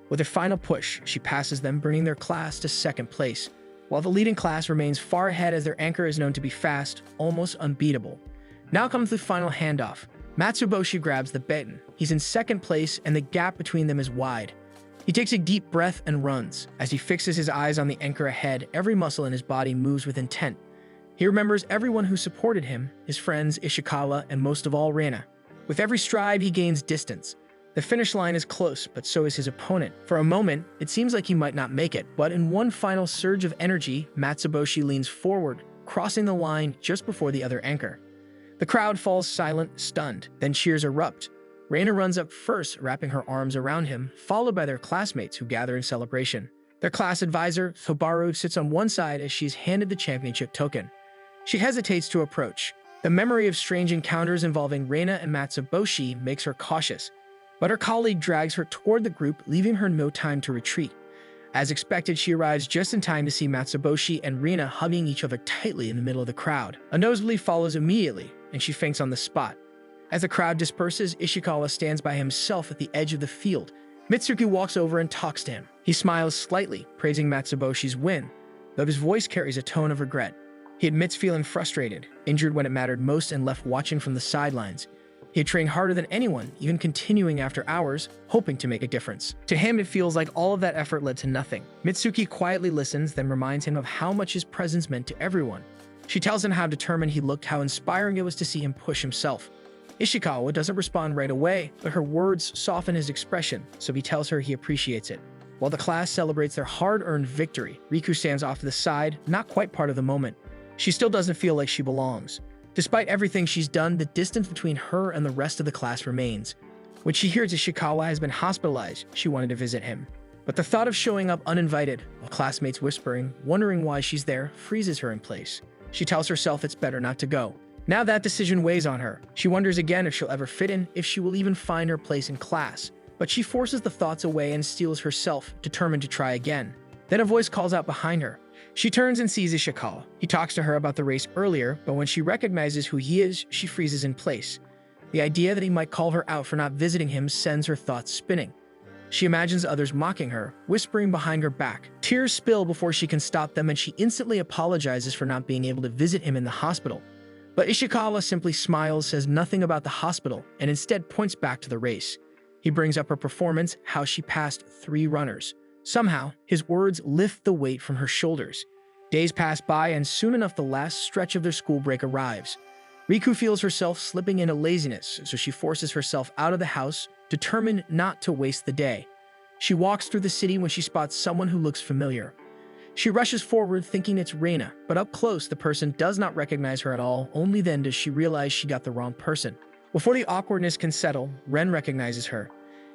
With her final push, she passes them, bringing their class to 2nd place, while the leading class remains far ahead as their anchor is known to be fast, almost unbeatable. Now comes the final handoff. Matsuboshi grabs the baton. He's in 2nd place, and the gap between them is wide. He takes a deep breath and runs. As he fixes his eyes on the anchor ahead, every muscle in his body moves with intent. He remembers everyone who supported him, his friends, Ishikawa, and most of all, Reina. With every stride, he gains distance. The finish line is close, but so is his opponent. For a moment, it seems like he might not make it, but in one final surge of energy, Matsuboshi leans forward, crossing the line just before the other anchor. The crowd falls silent, stunned, then cheers erupt. Reina runs up first, wrapping her arms around him, followed by their classmates who gather in celebration. Their class advisor, Thobaru, sits on one side as she is handed the championship token. She hesitates to approach. The memory of strange encounters involving Reina and Matsuboshi makes her cautious, but her colleague drags her toward the group, leaving her no time to retreat. As expected, she arrives just in time to see Matsuboshi and Reina hugging each other tightly in the middle of the crowd. A nosebleed follows immediately, and she faints on the spot. As the crowd disperses, Ishikawa stands by himself at the edge of the field. Mitsuki walks over and talks to him. He smiles slightly, praising Matsuboshi's win, though his voice carries a tone of regret. He admits feeling frustrated, injured when it mattered most, and left watching from the sidelines. He had trained harder than anyone, even continuing after hours, hoping to make a difference. To him, it feels like all of that effort led to nothing. Mitsuki quietly listens, then reminds him of how much his presence meant to everyone. She tells him how determined he looked, how inspiring it was to see him push himself. Ishikawa doesn't respond right away, but her words soften his expression, so he tells her he appreciates it. While the class celebrates their hard-earned victory, Riku stands off to the side, not quite part of the moment. She still doesn't feel like she belongs. Despite everything she's done, the distance between her and the rest of the class remains. When she hears Ishikawa has been hospitalized, she wanted to visit him. But the thought of showing up uninvited, while classmates whispering, wondering why she's there, freezes her in place. She tells herself it's better not to go. Now that decision weighs on her. She wonders again if she'll ever fit in, if she will even find her place in class. But she forces the thoughts away and steels herself, determined to try again. Then a voice calls out behind her. She turns and sees Ishikawa. He talks to her about the race earlier, but when she recognizes who he is, she freezes in place. The idea that he might call her out for not visiting him sends her thoughts spinning. She imagines others mocking her, whispering behind her back. Tears spill before she can stop them, and she instantly apologizes for not being able to visit him in the hospital. But Ishikawa simply smiles, says nothing about the hospital, and instead points back to the race. He brings up her performance, how she passed 3 runners. Somehow, his words lift the weight from her shoulders. Days pass by, and soon enough the last stretch of their school break arrives. Riku feels herself slipping into laziness, so she forces herself out of the house, determined not to waste the day. She walks through the city when she spots someone who looks familiar. She rushes forward thinking it's Reina, but up close the person does not recognize her at all. Only then does she realize she got the wrong person. Before the awkwardness can settle, Ren recognizes her.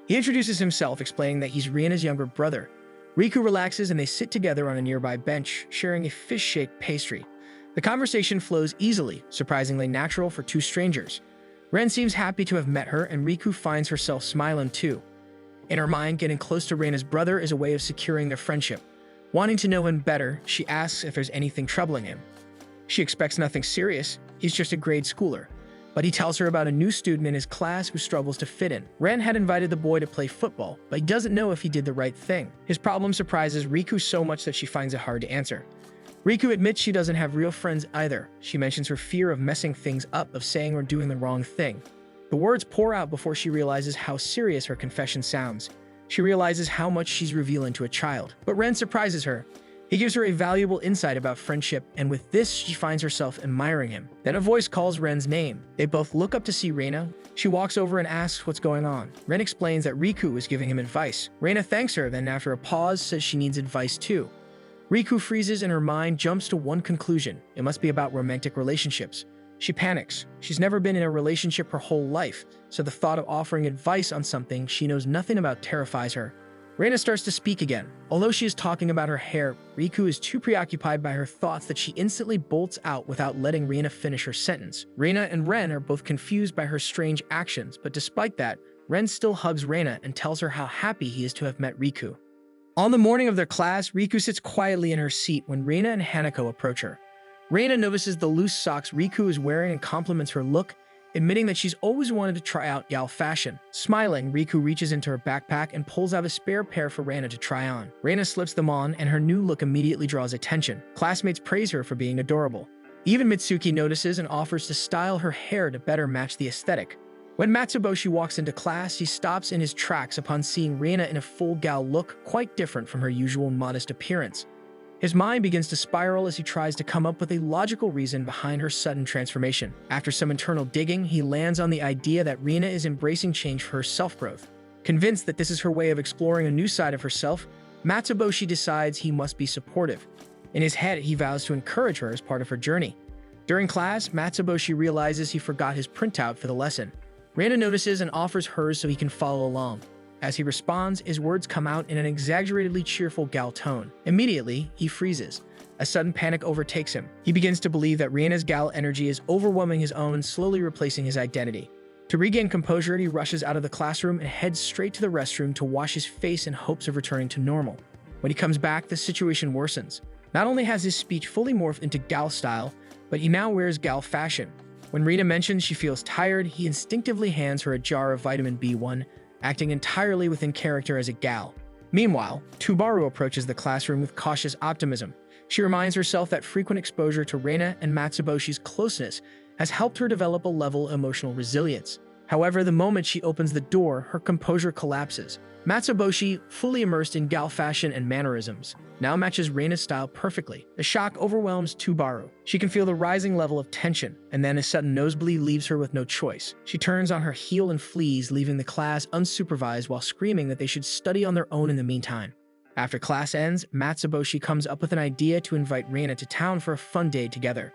He introduces himself, explaining that he's Reina's younger brother. Riku relaxes and they sit together on a nearby bench, sharing a fish-shaped pastry. The conversation flows easily, surprisingly natural for 2 strangers. Ren seems happy to have met her, and Riku finds herself smiling too. In her mind, getting close to Reina's brother is a way of securing their friendship. Wanting to know him better, she asks if there's anything troubling him. She expects nothing serious, he's just a grade schooler. But he tells her about a new student in his class who struggles to fit in. Ren had invited the boy to play football, but he doesn't know if he did the right thing. His problem surprises Riku so much that she finds it hard to answer. Riku admits she doesn't have real friends either. She mentions her fear of messing things up, of saying or doing the wrong thing. The words pour out before she realizes how serious her confession sounds. She realizes how much she's revealing to a child. But Ren surprises her. He gives her a valuable insight about friendship, and with this, she finds herself admiring him. Then a voice calls Ren's name. They both look up to see Reina. She walks over and asks what's going on. Ren explains that Riku is giving him advice. Reina thanks her, then after a pause, says she needs advice too. Riku freezes and her mind jumps to one conclusion. It must be about romantic relationships. She panics. She's never been in a relationship her whole life, so the thought of offering advice on something she knows nothing about terrifies her. Reina starts to speak again. Although she is talking about her hair, Riku is too preoccupied by her thoughts that she instantly bolts out without letting Reina finish her sentence. Reina and Ren are both confused by her strange actions, but despite that, Ren still hugs Reina and tells her how happy he is to have met Riku. On the morning of their class, Riku sits quietly in her seat when Reina and Hanako approach her. Reina notices the loose socks Riku is wearing and compliments her look, admitting that she's always wanted to try out Yao fashion. Smiling, Riku reaches into her backpack and pulls out a spare pair for Reina to try on. Reina slips them on, and her new look immediately draws attention. Classmates praise her for being adorable. Even Mitsuki notices and offers to style her hair to better match the aesthetic. When Matsuboshi walks into class, he stops in his tracks upon seeing Reina in a full gal look, quite different from her usual modest appearance. His mind begins to spiral as he tries to come up with a logical reason behind her sudden transformation. After some internal digging, he lands on the idea that Reina is embracing change for her self-growth. Convinced that this is her way of exploring a new side of herself, Matsuboshi decides he must be supportive. In his head, he vows to encourage her as part of her journey. During class, Matsuboshi realizes he forgot his printout for the lesson. Reina notices and offers hers so he can follow along. As he responds, his words come out in an exaggeratedly cheerful gal tone. Immediately, he freezes. A sudden panic overtakes him. He begins to believe that Riena's gal energy is overwhelming his own, slowly replacing his identity. To regain composure, he rushes out of the classroom and heads straight to the restroom to wash his face in hopes of returning to normal. When he comes back, the situation worsens. Not only has his speech fully morphed into gal style, but he now wears gal fashion. When Rina mentions she feels tired, he instinctively hands her a jar of vitamin B1, acting entirely within character as a gal. Meanwhile, Tubaru approaches the classroom with cautious optimism. She reminds herself that frequent exposure to Reina and Matsuboshi's closeness has helped her develop a level of emotional resilience. However, the moment she opens the door, her composure collapses. Matsuboshi, fully immersed in gal fashion and mannerisms, now matches Reina's style perfectly. The shock overwhelms Tubaru. She can feel the rising level of tension, and then a sudden nosebleed leaves her with no choice. She turns on her heel and flees, leaving the class unsupervised while screaming that they should study on their own in the meantime. After class ends, Matsuboshi comes up with an idea to invite Reina to town for a fun day together.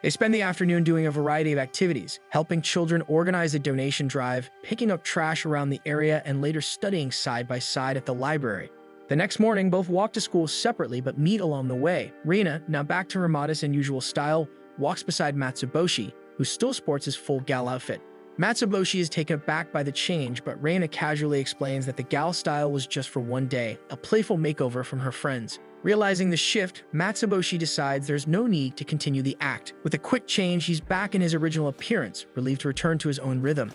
They spend the afternoon doing a variety of activities, helping children organize a donation drive, picking up trash around the area, and later studying side by side at the library. The next morning, both walk to school separately but meet along the way. Reina, now back to her modest and usual style, walks beside Matsuboshi, who still sports his full gal outfit. Matsuboshi is taken aback by the change, but Reina casually explains that the gal style was just for one day, a playful makeover from her friends. Realizing the shift, Matsuboshi decides there's no need to continue the act. With a quick change, he's back in his original appearance, relieved to return to his own rhythm.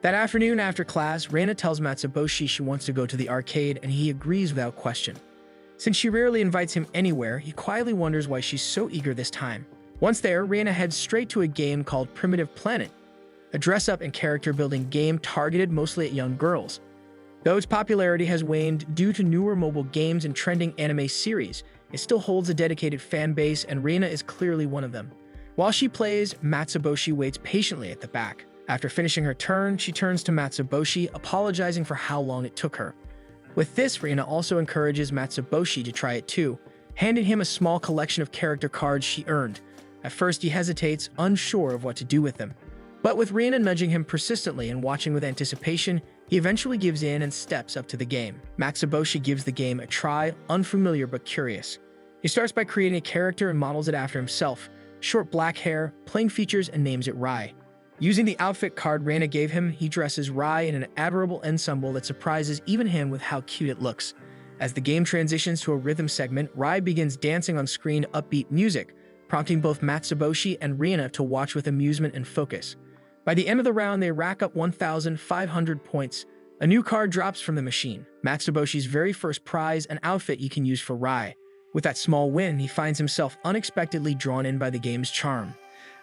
That afternoon after class, Reina tells Matsuboshi she wants to go to the arcade, and he agrees without question. Since she rarely invites him anywhere, he quietly wonders why she's so eager this time. Once there, Reina heads straight to a game called Primitive Planet, a dress-up and character-building game targeted mostly at young girls. Though its popularity has waned due to newer mobile games and trending anime series, it still holds a dedicated fan base, and Reina is clearly one of them. While she plays, Matsuboshi waits patiently at the back. After finishing her turn, she turns to Matsuboshi, apologizing for how long it took her. With this, Reina also encourages Matsuboshi to try it too, handing him a small collection of character cards she earned. At first, he hesitates, unsure of what to do with them. But with Reina nudging him persistently and watching with anticipation, he eventually gives in and steps up to the game. Matsuboshi gives the game a try, unfamiliar but curious. He starts by creating a character and models it after himself. Short black hair, plain features, and names it Rai. Using the outfit card Reina gave him, he dresses Rai in an adorable ensemble that surprises even him with how cute it looks. As the game transitions to a rhythm segment, Rai begins dancing on screen upbeat music, prompting both Matsuboshi and Reina to watch with amusement and focus. By the end of the round, they rack up 1,500 points. A new card drops from the machine, Matsuboshi's very first prize, an outfit he can use for Rai. With that small win, he finds himself unexpectedly drawn in by the game's charm.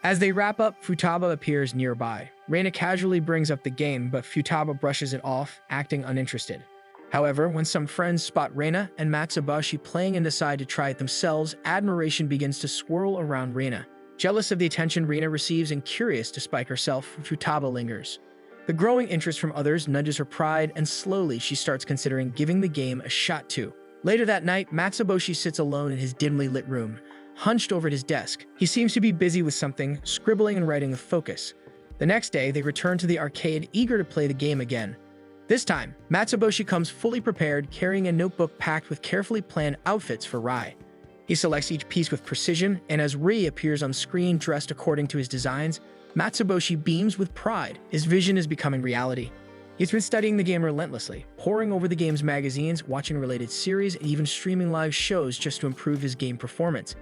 As they wrap up, Futaba appears nearby. Reina casually brings up the game, but Futaba brushes it off, acting uninterested. However, when some friends spot Reina and Matsuboshi playing and decide to try it themselves, admiration begins to swirl around Reina. Jealous of the attention Reina receives and curious to spike herself, Futaba lingers. The growing interest from others nudges her pride, and slowly she starts considering giving the game a shot too. Later that night, Matsuboshi sits alone in his dimly lit room, hunched over at his desk. He seems to be busy with something, scribbling and writing with focus. The next day, they return to the arcade, eager to play the game again. This time, Matsuboshi comes fully prepared, carrying a notebook packed with carefully planned outfits for Rai. He selects each piece with precision, and as Ri appears on screen dressed according to his designs, Matsuboshi beams with pride. His vision is becoming reality. He's been studying the game relentlessly, poring over the game's magazines, watching related series, and even streaming live shows just to improve his game performance.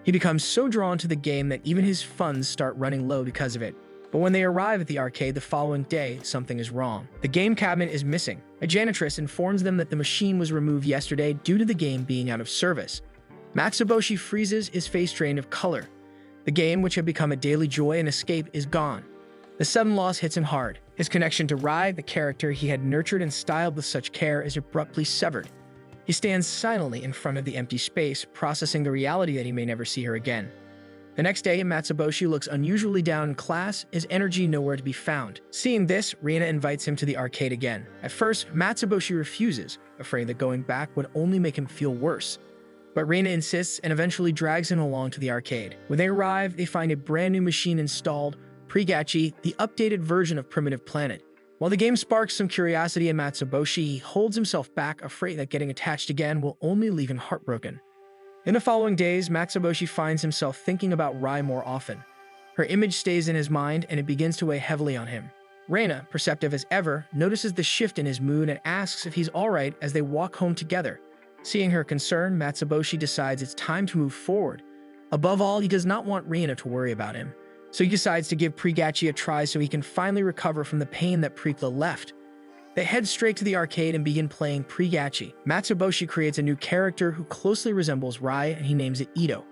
He becomes so drawn to the game that even his funds start running low because of it. But when they arrive at the arcade the following day, something is wrong. The game cabinet is missing. A janitress informs them that the machine was removed yesterday due to the game being out of service. Matsuboshi freezes, his face drained of color. The game, which had become a daily joy and escape, is gone. The sudden loss hits him hard. His connection to Rai, the character he had nurtured and styled with such care, is abruptly severed. He stands silently in front of the empty space, processing the reality that he may never see her again. The next day, Matsuboshi looks unusually down in class, his energy nowhere to be found. Seeing this, Reina invites him to the arcade again. At first, Matsuboshi refuses, afraid that going back would only make him feel worse. But Reina insists and eventually drags him along to the arcade. When they arrive, they find a brand new machine installed, Prigachi, the updated version of Primitive Planet. While the game sparks some curiosity in Matsuboshi, he holds himself back, afraid that getting attached again will only leave him heartbroken. In the following days, Matsuboshi finds himself thinking about Rai more often. Her image stays in his mind and it begins to weigh heavily on him. Reina, perceptive as ever, notices the shift in his mood and asks if he's alright as they walk home together. Seeing her concern, Matsuboshi decides it's time to move forward. Above all, he does not want Reina to worry about him. So he decides to give Prigachi a try so he can finally recover from the pain that Prikla left. They head straight to the arcade and begin playing Prigachi. Matsuboshi creates a new character who closely resembles Rai and he names it Ito.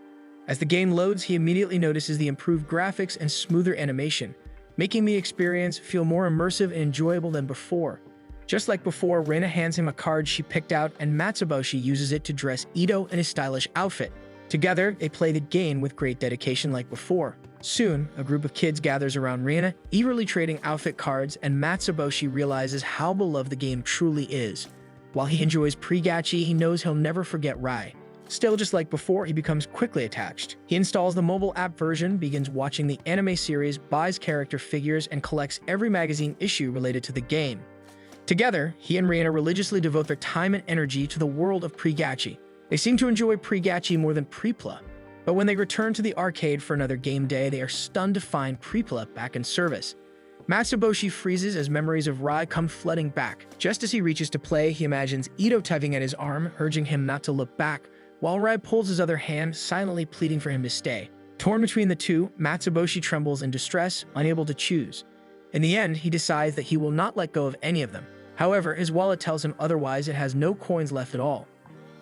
As the game loads, he immediately notices the improved graphics and smoother animation, making the experience feel more immersive and enjoyable than before. Just like before, Reina hands him a card she picked out and Matsuboshi uses it to dress Ito in his stylish outfit. Together, they play the game with great dedication like before. Soon, a group of kids gathers around Reina, eagerly trading outfit cards, and Matsuboshi realizes how beloved the game truly is. While he enjoys Prigachi, he knows he'll never forget Rai. Still, just like before, he becomes quickly attached. He installs the mobile app version, begins watching the anime series, buys character figures, and collects every magazine issue related to the game. Together, he and Reina religiously devote their time and energy to the world of Prigachi. They seem to enjoy Prigachi more than Pripla, but when they return to the arcade for another game day, they are stunned to find Pripla back in service. Matsuboshi freezes as memories of Rai come flooding back. Just as he reaches to play, he imagines Ito tugging at his arm, urging him not to look back, while Rai pulls his other hand, silently pleading for him to stay. Torn between the two, Matsuboshi trembles in distress, unable to choose. In the end, he decides that he will not let go of any of them. However, his wallet tells him otherwise. It has no coins left at all.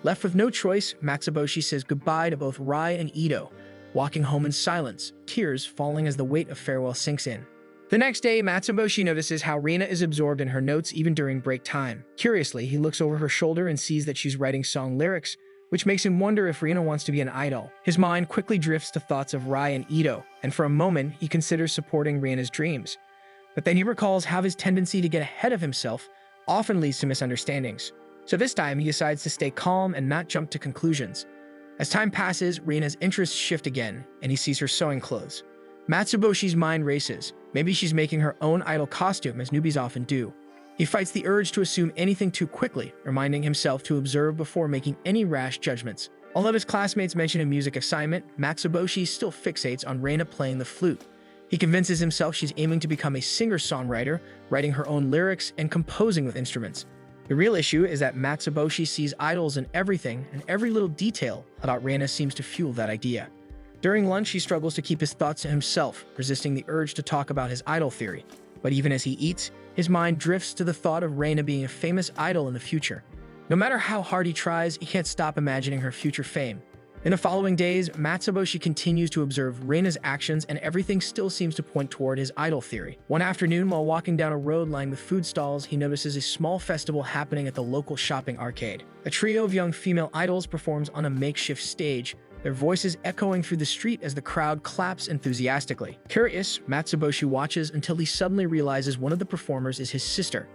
Left with no choice, Matsuboshi says goodbye to both Rai and Ito, walking home in silence, tears falling as the weight of farewell sinks in. The next day, Matsuboshi notices how Reina is absorbed in her notes even during break time. Curiously, he looks over her shoulder and sees that she's writing song lyrics, which makes him wonder if Reina wants to be an idol. His mind quickly drifts to thoughts of Rai and Ito, and for a moment, he considers supporting Reina's dreams. But then he recalls how his tendency to get ahead of himself often leads to misunderstandings. So this time, he decides to stay calm and not jump to conclusions. As time passes, Reina's interests shift again, and he sees her sewing clothes. Matsuboshi's mind races. Maybe she's making her own idol costume, as newbies often do. He fights the urge to assume anything too quickly, reminding himself to observe before making any rash judgments. Although his classmates mention a music assignment, Matsuboshi still fixates on Reina playing the flute. He convinces himself she's aiming to become a singer-songwriter, writing her own lyrics and composing with instruments. The real issue is that Matsuboshi sees idols in everything, and every little detail about Reina seems to fuel that idea. During lunch, he struggles to keep his thoughts to himself, resisting the urge to talk about his idol theory. But even as he eats, his mind drifts to the thought of Reina being a famous idol in the future. No matter how hard he tries, he can't stop imagining her future fame. In the following days, Matsuboshi continues to observe Reina's actions, and everything still seems to point toward his idol theory. One afternoon, while walking down a road lined with food stalls, he notices a small festival happening at the local shopping arcade. A trio of young female idols performs on a makeshift stage, their voices echoing through the street as the crowd claps enthusiastically. Curious, Matsuboshi watches until he suddenly realizes one of the performers is his sister.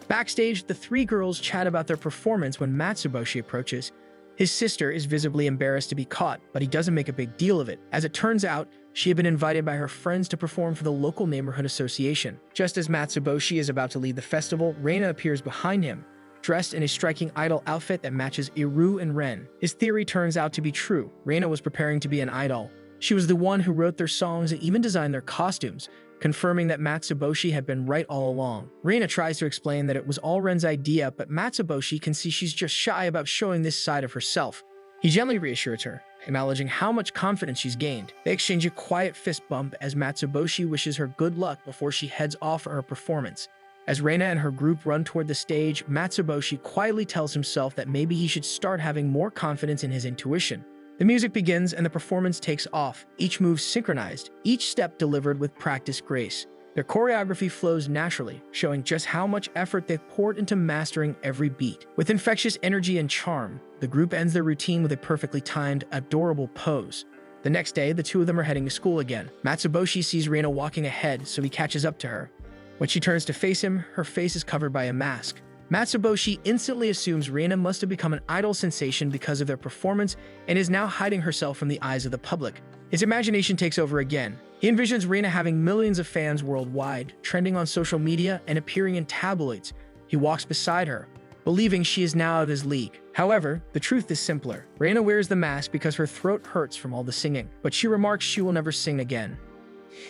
Backstage, the three girls chat about their performance when Matsuboshi approaches. His sister is visibly embarrassed to be caught, but he doesn't make a big deal of it. As it turns out, she had been invited by her friends to perform for the local neighborhood association. Just as Matsuboshi is about to lead the festival, Reina appears behind him, dressed in a striking idol outfit that matches Iru and Ren. His theory turns out to be true. Reina was preparing to be an idol. She was the one who wrote their songs and even designed their costumes, confirming that Matsuboshi had been right all along. Reina tries to explain that it was all Ren's idea, but Matsuboshi can see she's just shy about showing this side of herself. He gently reassures her, acknowledging how much confidence she's gained. They exchange a quiet fist bump as Matsuboshi wishes her good luck before she heads off for her performance. As Reina and her group run toward the stage, Matsuboshi quietly tells himself that maybe he should start having more confidence in his intuition. The music begins and the performance takes off, each move synchronized, each step delivered with practiced grace. Their choreography flows naturally, showing just how much effort they've poured into mastering every beat. With infectious energy and charm, the group ends their routine with a perfectly timed, adorable pose. The next day, the two of them are heading to school again. Matsuboshi sees Reina walking ahead, so he catches up to her. When she turns to face him, her face is covered by a mask. Matsuboshi instantly assumes Reina must have become an idol sensation because of their performance and is now hiding herself from the eyes of the public. His imagination takes over again. He envisions Reina having millions of fans worldwide, trending on social media and appearing in tabloids. He walks beside her, believing she is now out of his league. However, the truth is simpler. Reina wears the mask because her throat hurts from all the singing, but she remarks she will never sing again.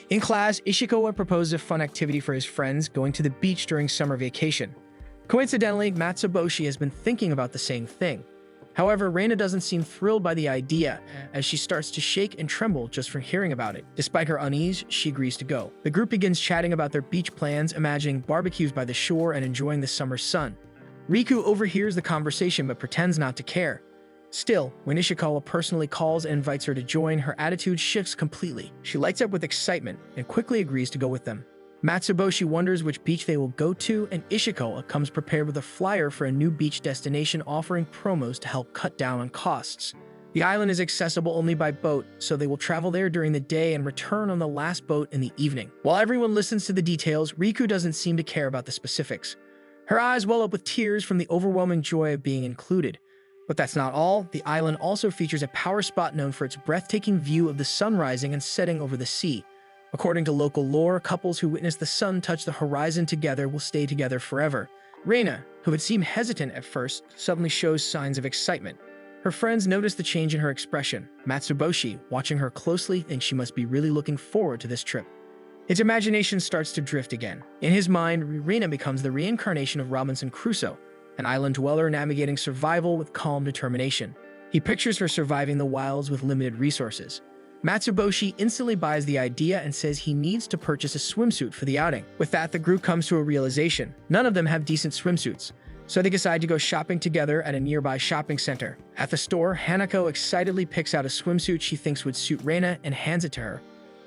In class, Ishikawa proposes a fun activity for his friends, going to the beach during summer vacation. Coincidentally, Matsuboshi has been thinking about the same thing. However, Reina doesn't seem thrilled by the idea, as she starts to shake and tremble just from hearing about it. Despite her unease, she agrees to go. The group begins chatting about their beach plans, imagining barbecues by the shore and enjoying the summer sun. Riku overhears the conversation but pretends not to care. Still, when Ishikawa personally calls and invites her to join, her attitude shifts completely. She lights up with excitement and quickly agrees to go with them. Matsuboshi wonders which beach they will go to, and Ishikawa comes prepared with a flyer for a new beach destination offering promos to help cut down on costs. The island is accessible only by boat, so they will travel there during the day and return on the last boat in the evening. While everyone listens to the details, Riku doesn't seem to care about the specifics. Her eyes well up with tears from the overwhelming joy of being included. But that's not all. The island also features a power spot known for its breathtaking view of the sun rising and setting over the sea. According to local lore, couples who witness the sun touch the horizon together will stay together forever. Reina, who had seemed hesitant at first, suddenly shows signs of excitement. Her friends notice the change in her expression. Matsuboshi, watching her closely, thinks she must be really looking forward to this trip. His imagination starts to drift again. In his mind, Reina becomes the reincarnation of Robinson Crusoe, an island dweller navigating survival with calm determination. He pictures her surviving the wilds with limited resources. Matsuboshi instantly buys the idea and says he needs to purchase a swimsuit for the outing. With that, the group comes to a realization. None of them have decent swimsuits, so they decide to go shopping together at a nearby shopping center. At the store, Hanako excitedly picks out a swimsuit she thinks would suit Reina and hands it to her.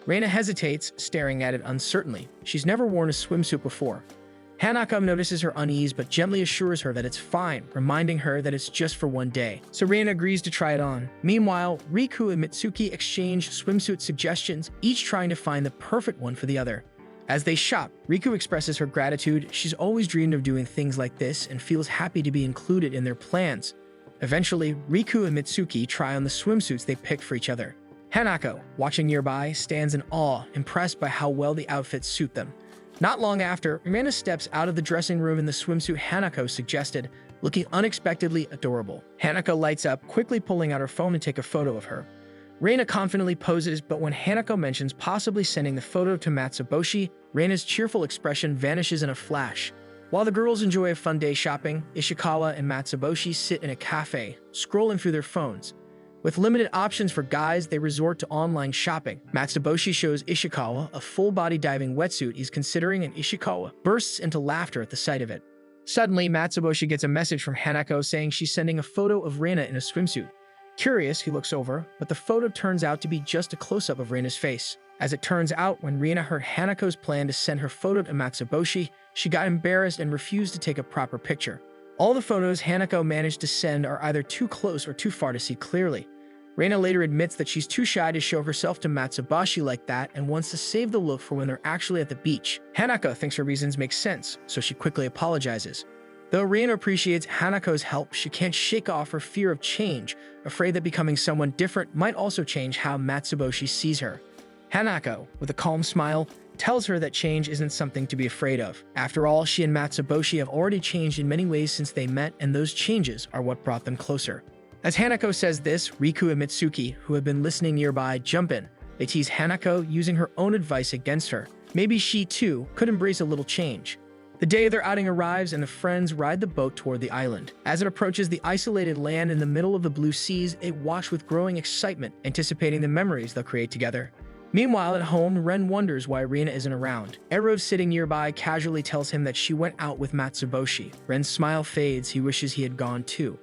Reina hesitates, staring at it uncertainly. She's never worn a swimsuit before. Hanako notices her unease but gently assures her that it's fine, reminding her that it's just for one day. So Reina agrees to try it on. Meanwhile, Riku and Mitsuki exchange swimsuit suggestions, each trying to find the perfect one for the other. As they shop, Riku expresses her gratitude. She's always dreamed of doing things like this and feels happy to be included in their plans. Eventually, Riku and Mitsuki try on the swimsuits they picked for each other. Hanako, watching nearby, stands in awe, impressed by how well the outfits suit them. Not long after, Reina steps out of the dressing room in the swimsuit Hanako suggested, looking unexpectedly adorable. Hanako lights up, quickly pulling out her phone to take a photo of her. Reina confidently poses, but when Hanako mentions possibly sending the photo to Matsuboshi, Reina's cheerful expression vanishes in a flash. While the girls enjoy a fun day shopping, Ishikawa and Matsuboshi sit in a cafe, scrolling through their phones. With limited options for guys, they resort to online shopping. Matsuboshi shows Ishikawa a full-body diving wetsuit he's considering, and Ishikawa bursts into laughter at the sight of it. Suddenly, Matsuboshi gets a message from Hanako saying she's sending a photo of Reina in a swimsuit. Curious, he looks over, but the photo turns out to be just a close-up of Reina's face. As it turns out, when Reina heard Hanako's plan to send her photo to Matsuboshi, she got embarrassed and refused to take a proper picture. All the photos Hanako managed to send are either too close or too far to see clearly. Reina later admits that she's too shy to show herself to Matsuboshi like that and wants to save the look for when they're actually at the beach. Hanako thinks her reasons make sense, so she quickly apologizes. Though Reina appreciates Hanako's help, she can't shake off her fear of change, afraid that becoming someone different might also change how Matsuboshi sees her. Hanako, with a calm smile, tells her that change isn't something to be afraid of. After all, she and Matsuboshi have already changed in many ways since they met, and those changes are what brought them closer. As Hanako says this, Riku and Mitsuki, who have been listening nearby, jump in. They tease Hanako, using her own advice against her. Maybe she, too, could embrace a little change. The day of their outing arrives, and the friends ride the boat toward the island. As it approaches the isolated land in the middle of the blue seas, they watch with growing excitement, anticipating the memories they'll create together. Meanwhile, at home, Ren wonders why Reina isn't around. Erov, sitting nearby, casually tells him that she went out with Matsuboshi. Ren's smile fades. He wishes he had gone too.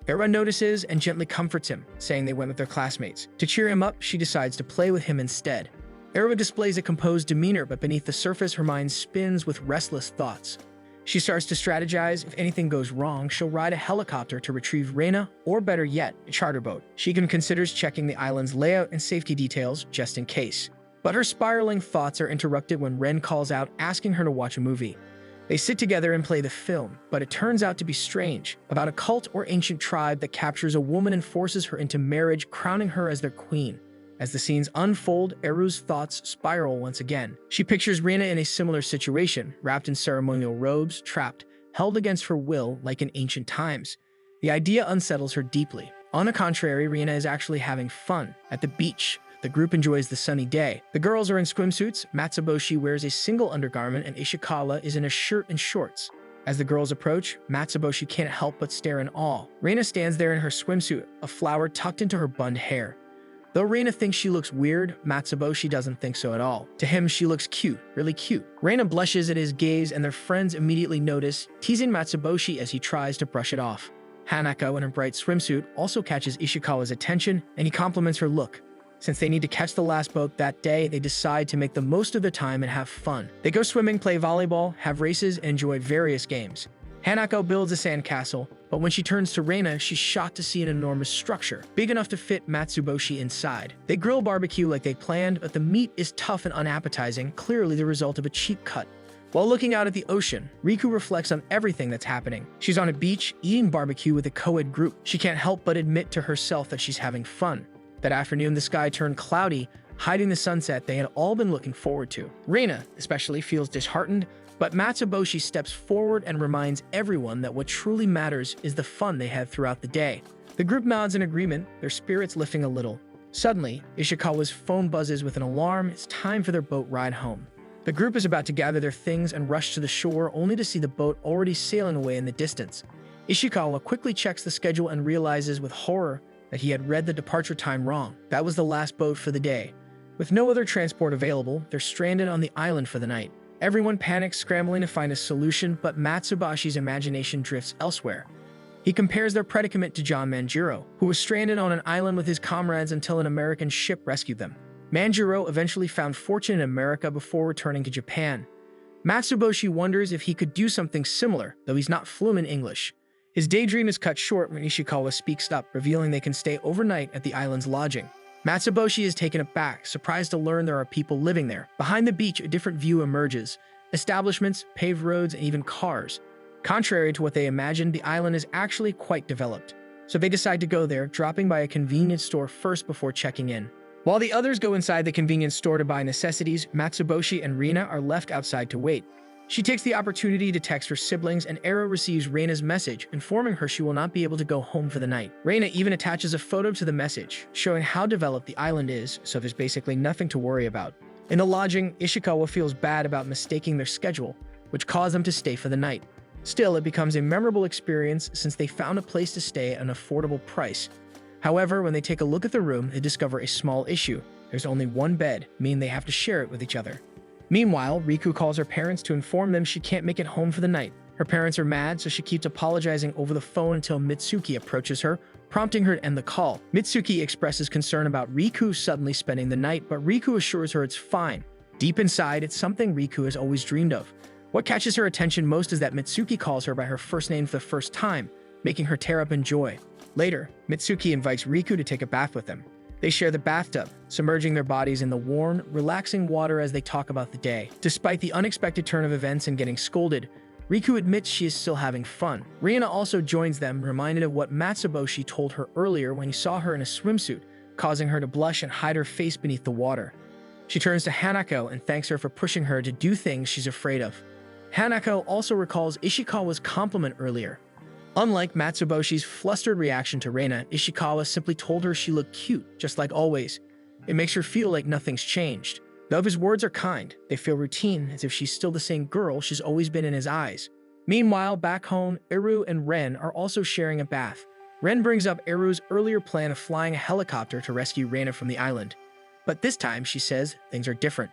Era notices and gently comforts him, saying they went with their classmates. To cheer him up, she decides to play with him instead. Era displays a composed demeanor, but beneath the surface, her mind spins with restless thoughts. She starts to strategize. If anything goes wrong, she'll ride a helicopter to retrieve Reina, or better yet, a charter boat. She even considers checking the island's layout and safety details, just in case. But her spiraling thoughts are interrupted when Ren calls out, asking her to watch a movie. They sit together and play the film, but it turns out to be strange, about a cult or ancient tribe that captures a woman and forces her into marriage, crowning her as their queen. As the scenes unfold, Eru's thoughts spiral once again. She pictures Rina in a similar situation, wrapped in ceremonial robes, trapped, held against her will like in ancient times. The idea unsettles her deeply. On the contrary, Rina is actually having fun. At the beach, the group enjoys the sunny day. The girls are in swimsuits, Matsuboshi wears a single undergarment, and Ishikawa is in a shirt and shorts. As the girls approach, Matsuboshi can't help but stare in awe. Rina stands there in her swimsuit, a flower tucked into her bunned hair. Though Rina thinks she looks weird, Matsuboshi doesn't think so at all. To him, she looks cute, really cute. Rina blushes at his gaze, and their friends immediately notice, teasing Matsuboshi as he tries to brush it off. Hanako, in her bright swimsuit, also catches Ishikawa's attention, and he compliments her look. Since they need to catch the last boat that day, they decide to make the most of their time and have fun. They go swimming, play volleyball, have races, and enjoy various games. Hanako builds a sandcastle, but when she turns to Reina, she's shocked to see an enormous structure, big enough to fit Matsuboshi inside. They grill barbecue like they planned, but the meat is tough and unappetizing, clearly the result of a cheap cut. While looking out at the ocean, Riku reflects on everything that's happening. She's on a beach, eating barbecue with a co-ed group. She can't help but admit to herself that she's having fun. That afternoon, the sky turned cloudy, hiding the sunset they had all been looking forward to. Reina, especially, feels disheartened, but Matsuboshi steps forward and reminds everyone that what truly matters is the fun they had throughout the day. The group nods in agreement, their spirits lifting a little. Suddenly, Ishikawa's phone buzzes with an alarm. It's time for their boat ride home. The group is about to gather their things and rush to the shore, only to see the boat already sailing away in the distance. Ishikawa quickly checks the schedule and realizes with horror that he had read the departure time wrong. That was the last boat for the day. With no other transport available, they're stranded on the island for the night. Everyone panics, scrambling to find a solution, but Matsuboshi's imagination drifts elsewhere. He compares their predicament to John Manjiro, who was stranded on an island with his comrades until an American ship rescued them. Manjiro eventually found fortune in America before returning to Japan. Matsuboshi wonders if he could do something similar, though he's not fluent in English. His daydream is cut short when Ishikawa speaks up, revealing they can stay overnight at the island's lodging. Matsuboshi is taken aback, surprised to learn there are people living there. Behind the beach, a different view emerges. Establishments, paved roads, and even cars. Contrary to what they imagined, the island is actually quite developed. So they decide to go there, dropping by a convenience store first before checking in. While the others go inside the convenience store to buy necessities, Matsuboshi and Rina are left outside to wait. She takes the opportunity to text her siblings, and Eru receives Reina's message, informing her she will not be able to go home for the night. Reina even attaches a photo to the message, showing how developed the island is, so there's basically nothing to worry about. In the lodging, Ishikawa feels bad about mistaking their schedule, which caused them to stay for the night. Still, it becomes a memorable experience since they found a place to stay at an affordable price. However, when they take a look at the room, they discover a small issue. There's only one bed, meaning they have to share it with each other. Meanwhile, Riku calls her parents to inform them she can't make it home for the night. Her parents are mad, so she keeps apologizing over the phone until Mitsuki approaches her, prompting her to end the call. Mitsuki expresses concern about Riku suddenly spending the night, but Riku assures her it's fine. Deep inside, it's something Riku has always dreamed of. What catches her attention most is that Mitsuki calls her by her first name for the first time, making her tear up in joy. Later, Mitsuki invites Riku to take a bath with them. They share the bathtub, submerging their bodies in the warm, relaxing water as they talk about the day. Despite the unexpected turn of events and getting scolded, Riku admits she is still having fun. Rina also joins them, reminded of what Matsuboshi told her earlier when he saw her in a swimsuit, causing her to blush and hide her face beneath the water. She turns to Hanako and thanks her for pushing her to do things she's afraid of. Hanako also recalls Ishikawa's compliment earlier. Unlike Matsuboshi's flustered reaction to Reina, Ishikawa simply told her she looked cute, just like always. It makes her feel like nothing's changed. Though his words are kind, they feel routine, as if she's still the same girl she's always been in his eyes. Meanwhile, back home, Eru and Ren are also sharing a bath. Ren brings up Eru's earlier plan of flying a helicopter to rescue Reina from the island. But this time, she says, things are different.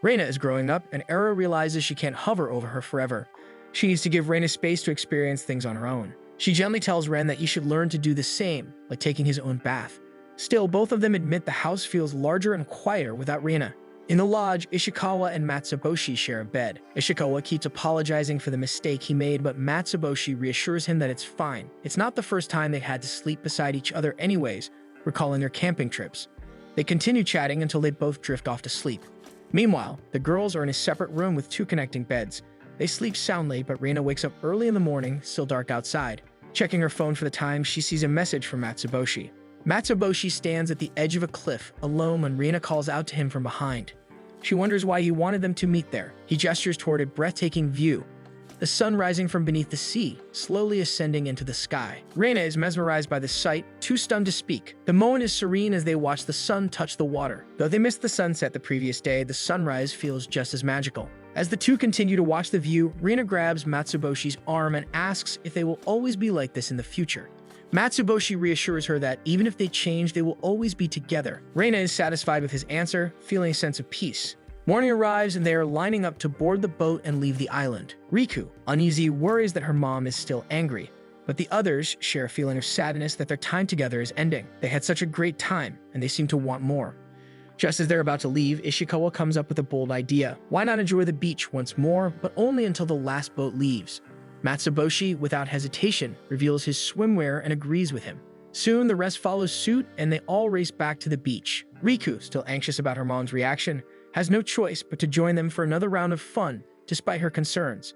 Reina is growing up, and Eru realizes she can't hover over her forever. She needs to give Reina space to experience things on her own. She gently tells Ren that he should learn to do the same, like taking his own bath. Still, both of them admit the house feels larger and quieter without Reina. In the lodge, Ishikawa and Matsuboshi share a bed. Ishikawa keeps apologizing for the mistake he made, but Matsuboshi reassures him that it's fine. It's not the first time they had to sleep beside each other anyways, recalling their camping trips. They continue chatting until they both drift off to sleep. Meanwhile, the girls are in a separate room with two connecting beds. They sleep soundly, but Reina wakes up early in the morning, still dark outside. Checking her phone for the time, she sees a message from Matsuboshi. Matsuboshi stands at the edge of a cliff, alone when Reina calls out to him from behind. She wonders why he wanted them to meet there. He gestures toward a breathtaking view, the sun rising from beneath the sea, slowly ascending into the sky. Reina is mesmerized by the sight, too stunned to speak. The moment is serene as they watch the sun touch the water. Though they missed the sunset the previous day, the sunrise feels just as magical. As the two continue to watch the view, Reina grabs Matsuboshi's arm and asks if they will always be like this in the future. Matsuboshi reassures her that even if they change, they will always be together. Reina is satisfied with his answer, feeling a sense of peace. Morning arrives and they are lining up to board the boat and leave the island. Riku, uneasy, worries that her mom is still angry, but the others share a feeling of sadness that their time together is ending. They had such a great time, and they seem to want more. Just as they're about to leave, Ishikawa comes up with a bold idea. Why not enjoy the beach once more, but only until the last boat leaves? Matsuboshi, without hesitation, reveals his swimwear and agrees with him. Soon, the rest follows suit, and they all race back to the beach. Riku, still anxious about her mom's reaction, has no choice but to join them for another round of fun, despite her concerns.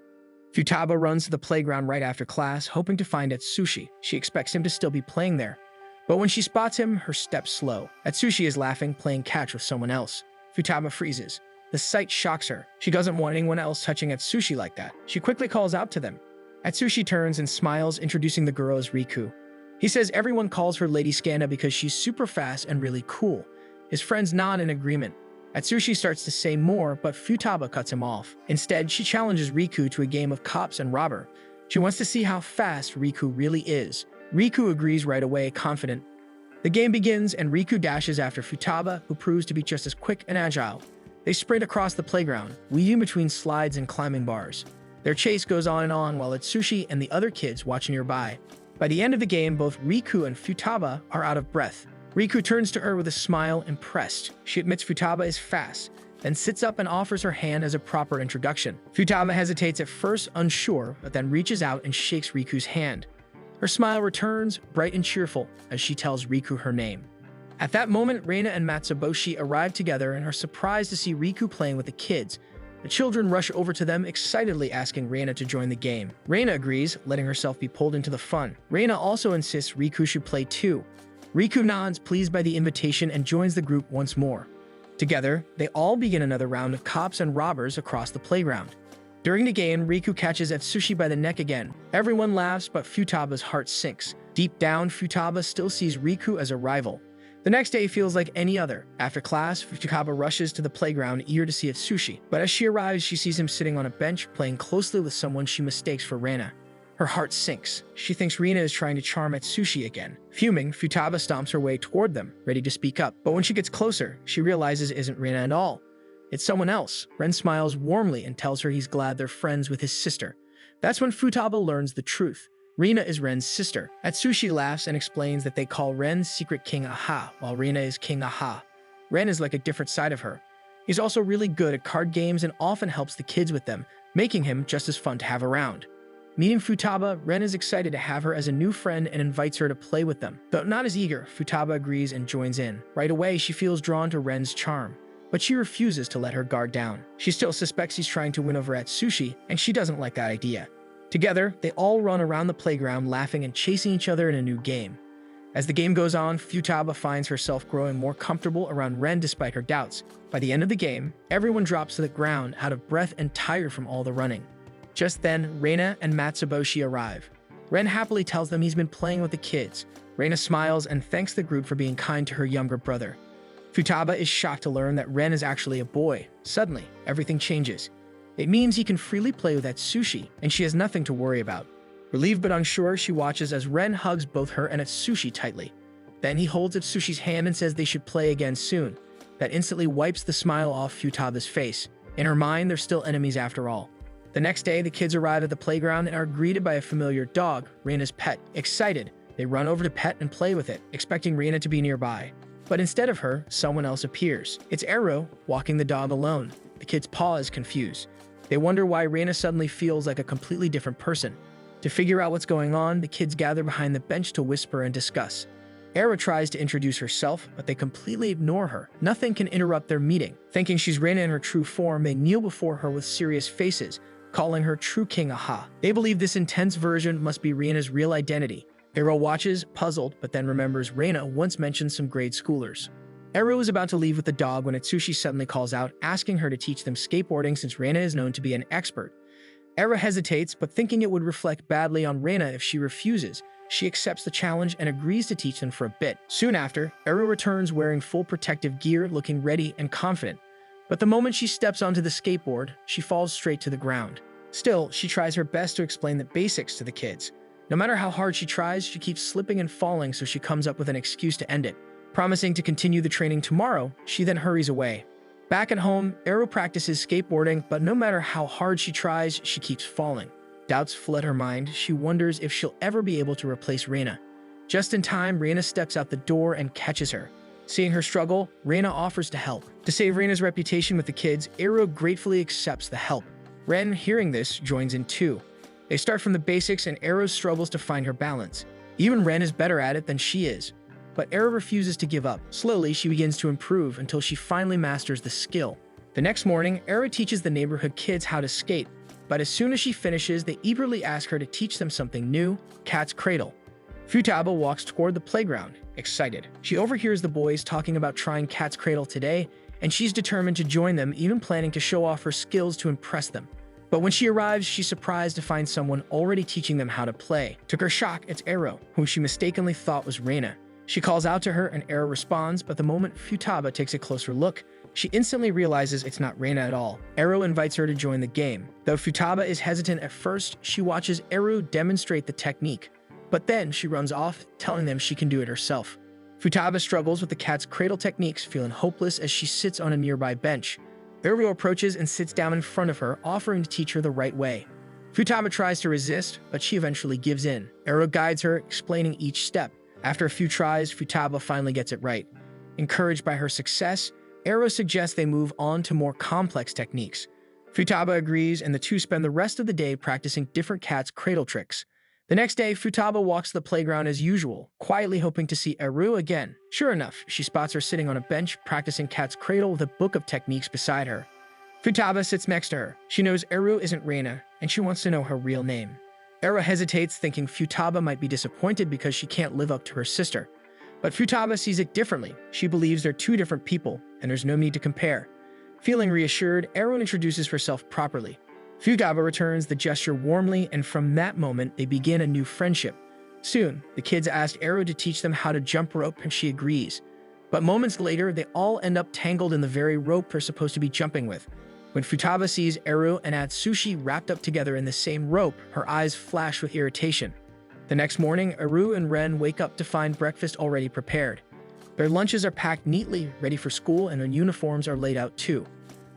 Futaba runs to the playground right after class, hoping to find Atsushi. She expects him to still be playing there. But when she spots him, her steps slow. Atsushi is laughing, playing catch with someone else. Futaba freezes. The sight shocks her. She doesn't want anyone else touching Atsushi like that. She quickly calls out to them. Atsushi turns and smiles, introducing the girl as Riku. He says everyone calls her Lady Skanda because she's super fast and really cool. His friends nod in agreement. Atsushi starts to say more, but Futaba cuts him off. Instead, she challenges Riku to a game of cops and robber. She wants to see how fast Riku really is. Riku agrees right away, confident. The game begins, and Riku dashes after Futaba, who proves to be just as quick and agile. They sprint across the playground, weaving between slides and climbing bars. Their chase goes on and on while Atsushi and the other kids watch nearby. By the end of the game, both Riku and Futaba are out of breath. Riku turns to her with a smile, impressed. She admits Futaba is fast, then sits up and offers her hand as a proper introduction. Futaba hesitates at first, unsure, but then reaches out and shakes Riku's hand. Her smile returns, bright and cheerful, as she tells Riku her name. At that moment, Reina and Matsuboshi arrive together and are surprised to see Riku playing with the kids. The children rush over to them, excitedly asking Reina to join the game. Reina agrees, letting herself be pulled into the fun. Reina also insists Riku should play too. Riku nods, pleased by the invitation, and joins the group once more. Together, they all begin another round of cops and robbers across the playground. During the game, Riku catches Atsushi by the neck again. Everyone laughs, but Futaba's heart sinks. Deep down, Futaba still sees Riku as a rival. The next day feels like any other. After class, Futaba rushes to the playground, eager to see Atsushi. But as she arrives, she sees him sitting on a bench, playing closely with someone she mistakes for Reina. Her heart sinks. She thinks Reina is trying to charm Atsushi again. Fuming, Futaba stomps her way toward them, ready to speak up. But when she gets closer, she realizes it isn't Reina at all. It's someone else. Ren smiles warmly and tells her he's glad they're friends with his sister. That's when Futaba learns the truth. Reina is Ren's sister. Atsushi laughs and explains that they call Ren Secret King Aha, while Reina is King Aha. Ren is like a different side of her. He's also really good at card games and often helps the kids with them, making him just as fun to have around. Meeting Futaba, Ren is excited to have her as a new friend and invites her to play with them. Though not as eager, Futaba agrees and joins in. Right away, she feels drawn to Ren's charm, but she refuses to let her guard down. She still suspects he's trying to win over Atsushi, and she doesn't like that idea. Together, they all run around the playground laughing and chasing each other in a new game. As the game goes on, Futaba finds herself growing more comfortable around Ren despite her doubts. By the end of the game, everyone drops to the ground, out of breath and tired from all the running. Just then, Reina and Matsuboshi arrive. Ren happily tells them he's been playing with the kids. Reina smiles and thanks the group for being kind to her younger brother. Futaba is shocked to learn that Ren is actually a boy. Suddenly, everything changes. It means he can freely play with Atsushi, and she has nothing to worry about. Relieved but unsure, she watches as Ren hugs both her and Atsushi tightly. Then he holds Atsushi's hand and says they should play again soon. That instantly wipes the smile off Futaba's face. In her mind, they're still enemies after all. The next day, the kids arrive at the playground and are greeted by a familiar dog, Reina's pet. Excited, they run over to pet and play with it, expecting Reina to be nearby. But instead of her, someone else appears. It's Ero, walking the dog alone. The kids pause, confused. They wonder why Reina suddenly feels like a completely different person. To figure out what's going on, the kids gather behind the bench to whisper and discuss. Ero tries to introduce herself, but they completely ignore her. Nothing can interrupt their meeting. Thinking she's Reina in her true form, they kneel before her with serious faces, calling her True King Aha. They believe this intense version must be Riena's real identity. Eru watches, puzzled, but then remembers Reina once mentioned some grade schoolers. Eru is about to leave with the dog when Atsushi suddenly calls out, asking her to teach them skateboarding since Reina is known to be an expert. Eru hesitates, but thinking it would reflect badly on Reina if she refuses, she accepts the challenge and agrees to teach them for a bit. Soon after, Eru returns wearing full protective gear, looking ready and confident. But the moment she steps onto the skateboard, she falls straight to the ground. Still, she tries her best to explain the basics to the kids. No matter how hard she tries, she keeps slipping and falling, so she comes up with an excuse to end it. Promising to continue the training tomorrow, she then hurries away. Back at home, Eru practices skateboarding, but no matter how hard she tries, she keeps falling. Doubts flood her mind. She wonders if she'll ever be able to replace Reina. Just in time, Reina steps out the door and catches her. Seeing her struggle, Reina offers to help. To save Reina's reputation with the kids, Eru gratefully accepts the help. Ren, hearing this, joins in too. They start from the basics and Eru struggles to find her balance. Even Ren is better at it than she is. But Eru refuses to give up. Slowly, she begins to improve until she finally masters the skill. The next morning, Eru teaches the neighborhood kids how to skate, but as soon as she finishes, they eagerly ask her to teach them something new, Cat's Cradle. Futaba walks toward the playground, excited. She overhears the boys talking about trying Cat's Cradle today, and she's determined to join them, even planning to show off her skills to impress them. But when she arrives, she's surprised to find someone already teaching them how to play. To her shock, it's Eru, whom she mistakenly thought was Reina. She calls out to her and Eru responds, but the moment Futaba takes a closer look, she instantly realizes it's not Reina at all. Eru invites her to join the game. Though Futaba is hesitant at first, she watches Eru demonstrate the technique. But then she runs off, telling them she can do it herself. Futaba struggles with the cat's cradle techniques, feeling hopeless as she sits on a nearby bench. Eru approaches and sits down in front of her, offering to teach her the right way. Futaba tries to resist, but she eventually gives in. Eru guides her, explaining each step. After a few tries, Futaba finally gets it right. Encouraged by her success, Eru suggests they move on to more complex techniques. Futaba agrees, and the two spend the rest of the day practicing different cat's cradle tricks. The next day, Futaba walks to the playground as usual, quietly hoping to see Eru again. Sure enough, she spots her sitting on a bench practicing cat's cradle with a book of techniques beside her. Futaba sits next to her. She knows Eru isn't Reina, and she wants to know her real name. Eru hesitates, thinking Futaba might be disappointed because she can't live up to her sister. But Futaba sees it differently. She believes they're two different people, and there's no need to compare. Feeling reassured, Eru introduces herself properly. Futaba returns the gesture warmly, and from that moment, they begin a new friendship. Soon, the kids ask Eru to teach them how to jump rope, and she agrees. But moments later, they all end up tangled in the very rope they're supposed to be jumping with. When Futaba sees Eru and Atsushi wrapped up together in the same rope, her eyes flash with irritation. The next morning, Eru and Ren wake up to find breakfast already prepared. Their lunches are packed neatly, ready for school, and their uniforms are laid out too.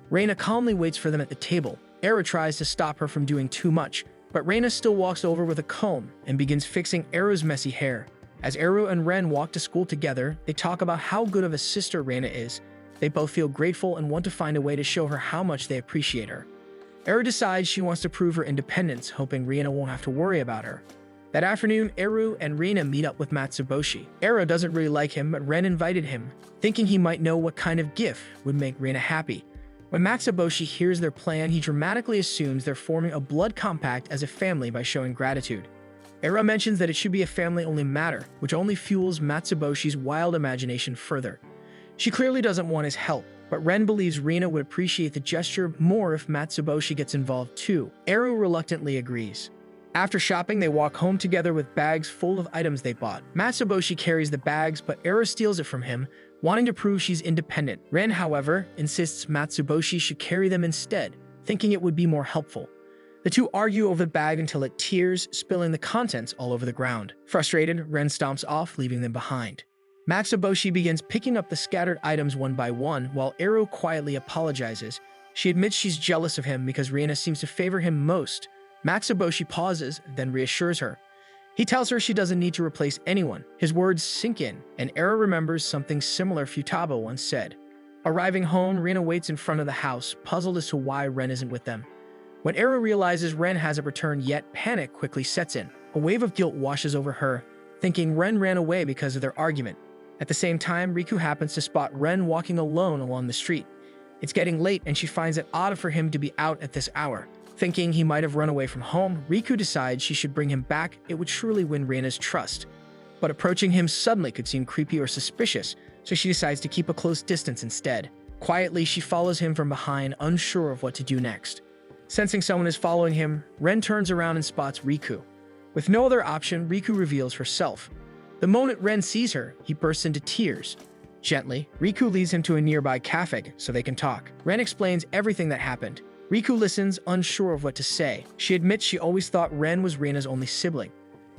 Reina calmly waits for them at the table. Eru tries to stop her from doing too much, but Reina still walks over with a comb and begins fixing Eru's messy hair. As Eru and Ren walk to school together, they talk about how good of a sister Reina is. They both feel grateful and want to find a way to show her how much they appreciate her. Eru decides she wants to prove her independence, hoping Reina won't have to worry about her. That afternoon, Eru and Reina meet up with Matsuboshi. Eru doesn't really like him, but Ren invited him, thinking he might know what kind of gift would make Reina happy. When Matsuboshi hears their plan, he dramatically assumes they're forming a blood compact as a family by showing gratitude. Eru mentions that it should be a family-only matter, which only fuels Matsuboshi's wild imagination further. She clearly doesn't want his help, but Ren believes Reina would appreciate the gesture more if Matsuboshi gets involved too. Eru reluctantly agrees. After shopping, they walk home together with bags full of items they bought. Matsuboshi carries the bags, but Eru steals it from him, wanting to prove she's independent. Ren, however, insists Matsuboshi should carry them instead, thinking it would be more helpful. The two argue over the bag until it tears, spilling the contents all over the ground. Frustrated, Ren stomps off, leaving them behind. Matsuboshi begins picking up the scattered items one by one, while Eru quietly apologizes. She admits she's jealous of him because Reina seems to favor him most. Matsuboshi pauses, then reassures her. He tells her she doesn't need to replace anyone. His words sink in, and Eru remembers something similar Futaba once said. Arriving home, Reina waits in front of the house, puzzled as to why Ren isn't with them. When Eru realizes Ren hasn't returned yet, panic quickly sets in. A wave of guilt washes over her, thinking Ren ran away because of their argument. At the same time, Riku happens to spot Ren walking alone along the street. It's getting late, and she finds it odd for him to be out at this hour. Thinking he might have run away from home, Riku decides she should bring him back. It would surely win Rina's trust. But approaching him suddenly could seem creepy or suspicious, so she decides to keep a close distance instead. Quietly, she follows him from behind, unsure of what to do next. Sensing someone is following him, Ren turns around and spots Riku. With no other option, Riku reveals herself. The moment Ren sees her, he bursts into tears. Gently, Riku leads him to a nearby cafe so they can talk. Ren explains everything that happened. Riku listens, unsure of what to say. She admits she always thought Ren was Rina's only sibling.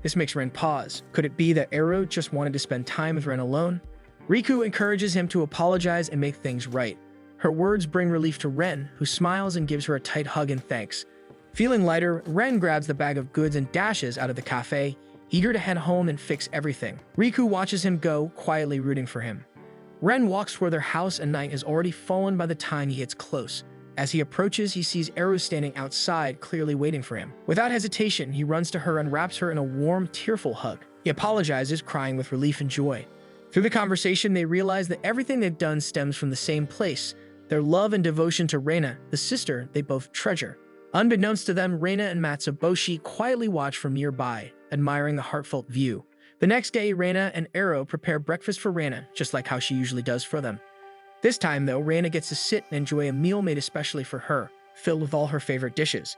This makes Ren pause. Could it be that Eru just wanted to spend time with Ren alone? Riku encourages him to apologize and make things right. Her words bring relief to Ren, who smiles and gives her a tight hug in thanks. Feeling lighter, Ren grabs the bag of goods and dashes out of the cafe, eager to head home and fix everything. Riku watches him go, quietly rooting for him. Ren walks toward their house and night has already fallen by the time he gets close. As he approaches, he sees Eru standing outside, clearly waiting for him. Without hesitation, he runs to her and wraps her in a warm, tearful hug. He apologizes, crying with relief and joy. Through the conversation, they realize that everything they've done stems from the same place, their love and devotion to Reina, the sister they both treasure. Unbeknownst to them, Reina and Matsuboshi quietly watch from nearby, admiring the heartfelt view. The next day, Reina and Eru prepare breakfast for Reina, just like how she usually does for them. This time, though, Reina gets to sit and enjoy a meal made especially for her, filled with all her favorite dishes.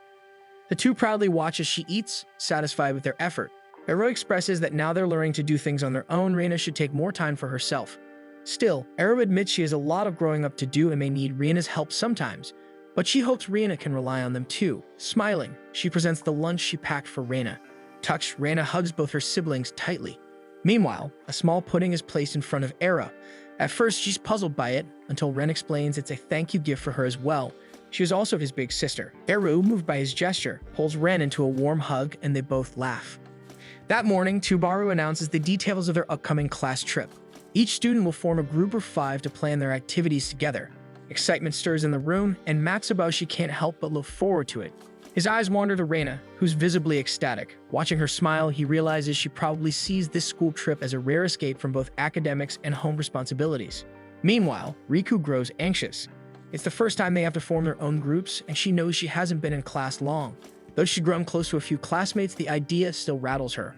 The two proudly watch as she eats, satisfied with their effort. Eru expresses that now they're learning to do things on their own, Reina should take more time for herself. Still, Eru admits she has a lot of growing up to do and may need Reina's help sometimes, but she hopes Reina can rely on them too. Smiling, she presents the lunch she packed for Reina. Touched, Reina hugs both her siblings tightly. Meanwhile, a small pudding is placed in front of Eru. At first, she's puzzled by it, until Ren explains it's a thank you gift for her as well. She is also his big sister. Eru, moved by his gesture, pulls Ren into a warm hug and they both laugh. That morning, Tubaru announces the details of their upcoming class trip. Each student will form a group of 5 to plan their activities together. Excitement stirs in the room, and Matsuboshi can't help but look forward to it. His eyes wander to Reina, who's visibly ecstatic. Watching her smile, he realizes she probably sees this school trip as a rare escape from both academics and home responsibilities. Meanwhile, Riku grows anxious. It's the first time they have to form their own groups, and she knows she hasn't been in class long. Though she's grown close to a few classmates, the idea still rattles her.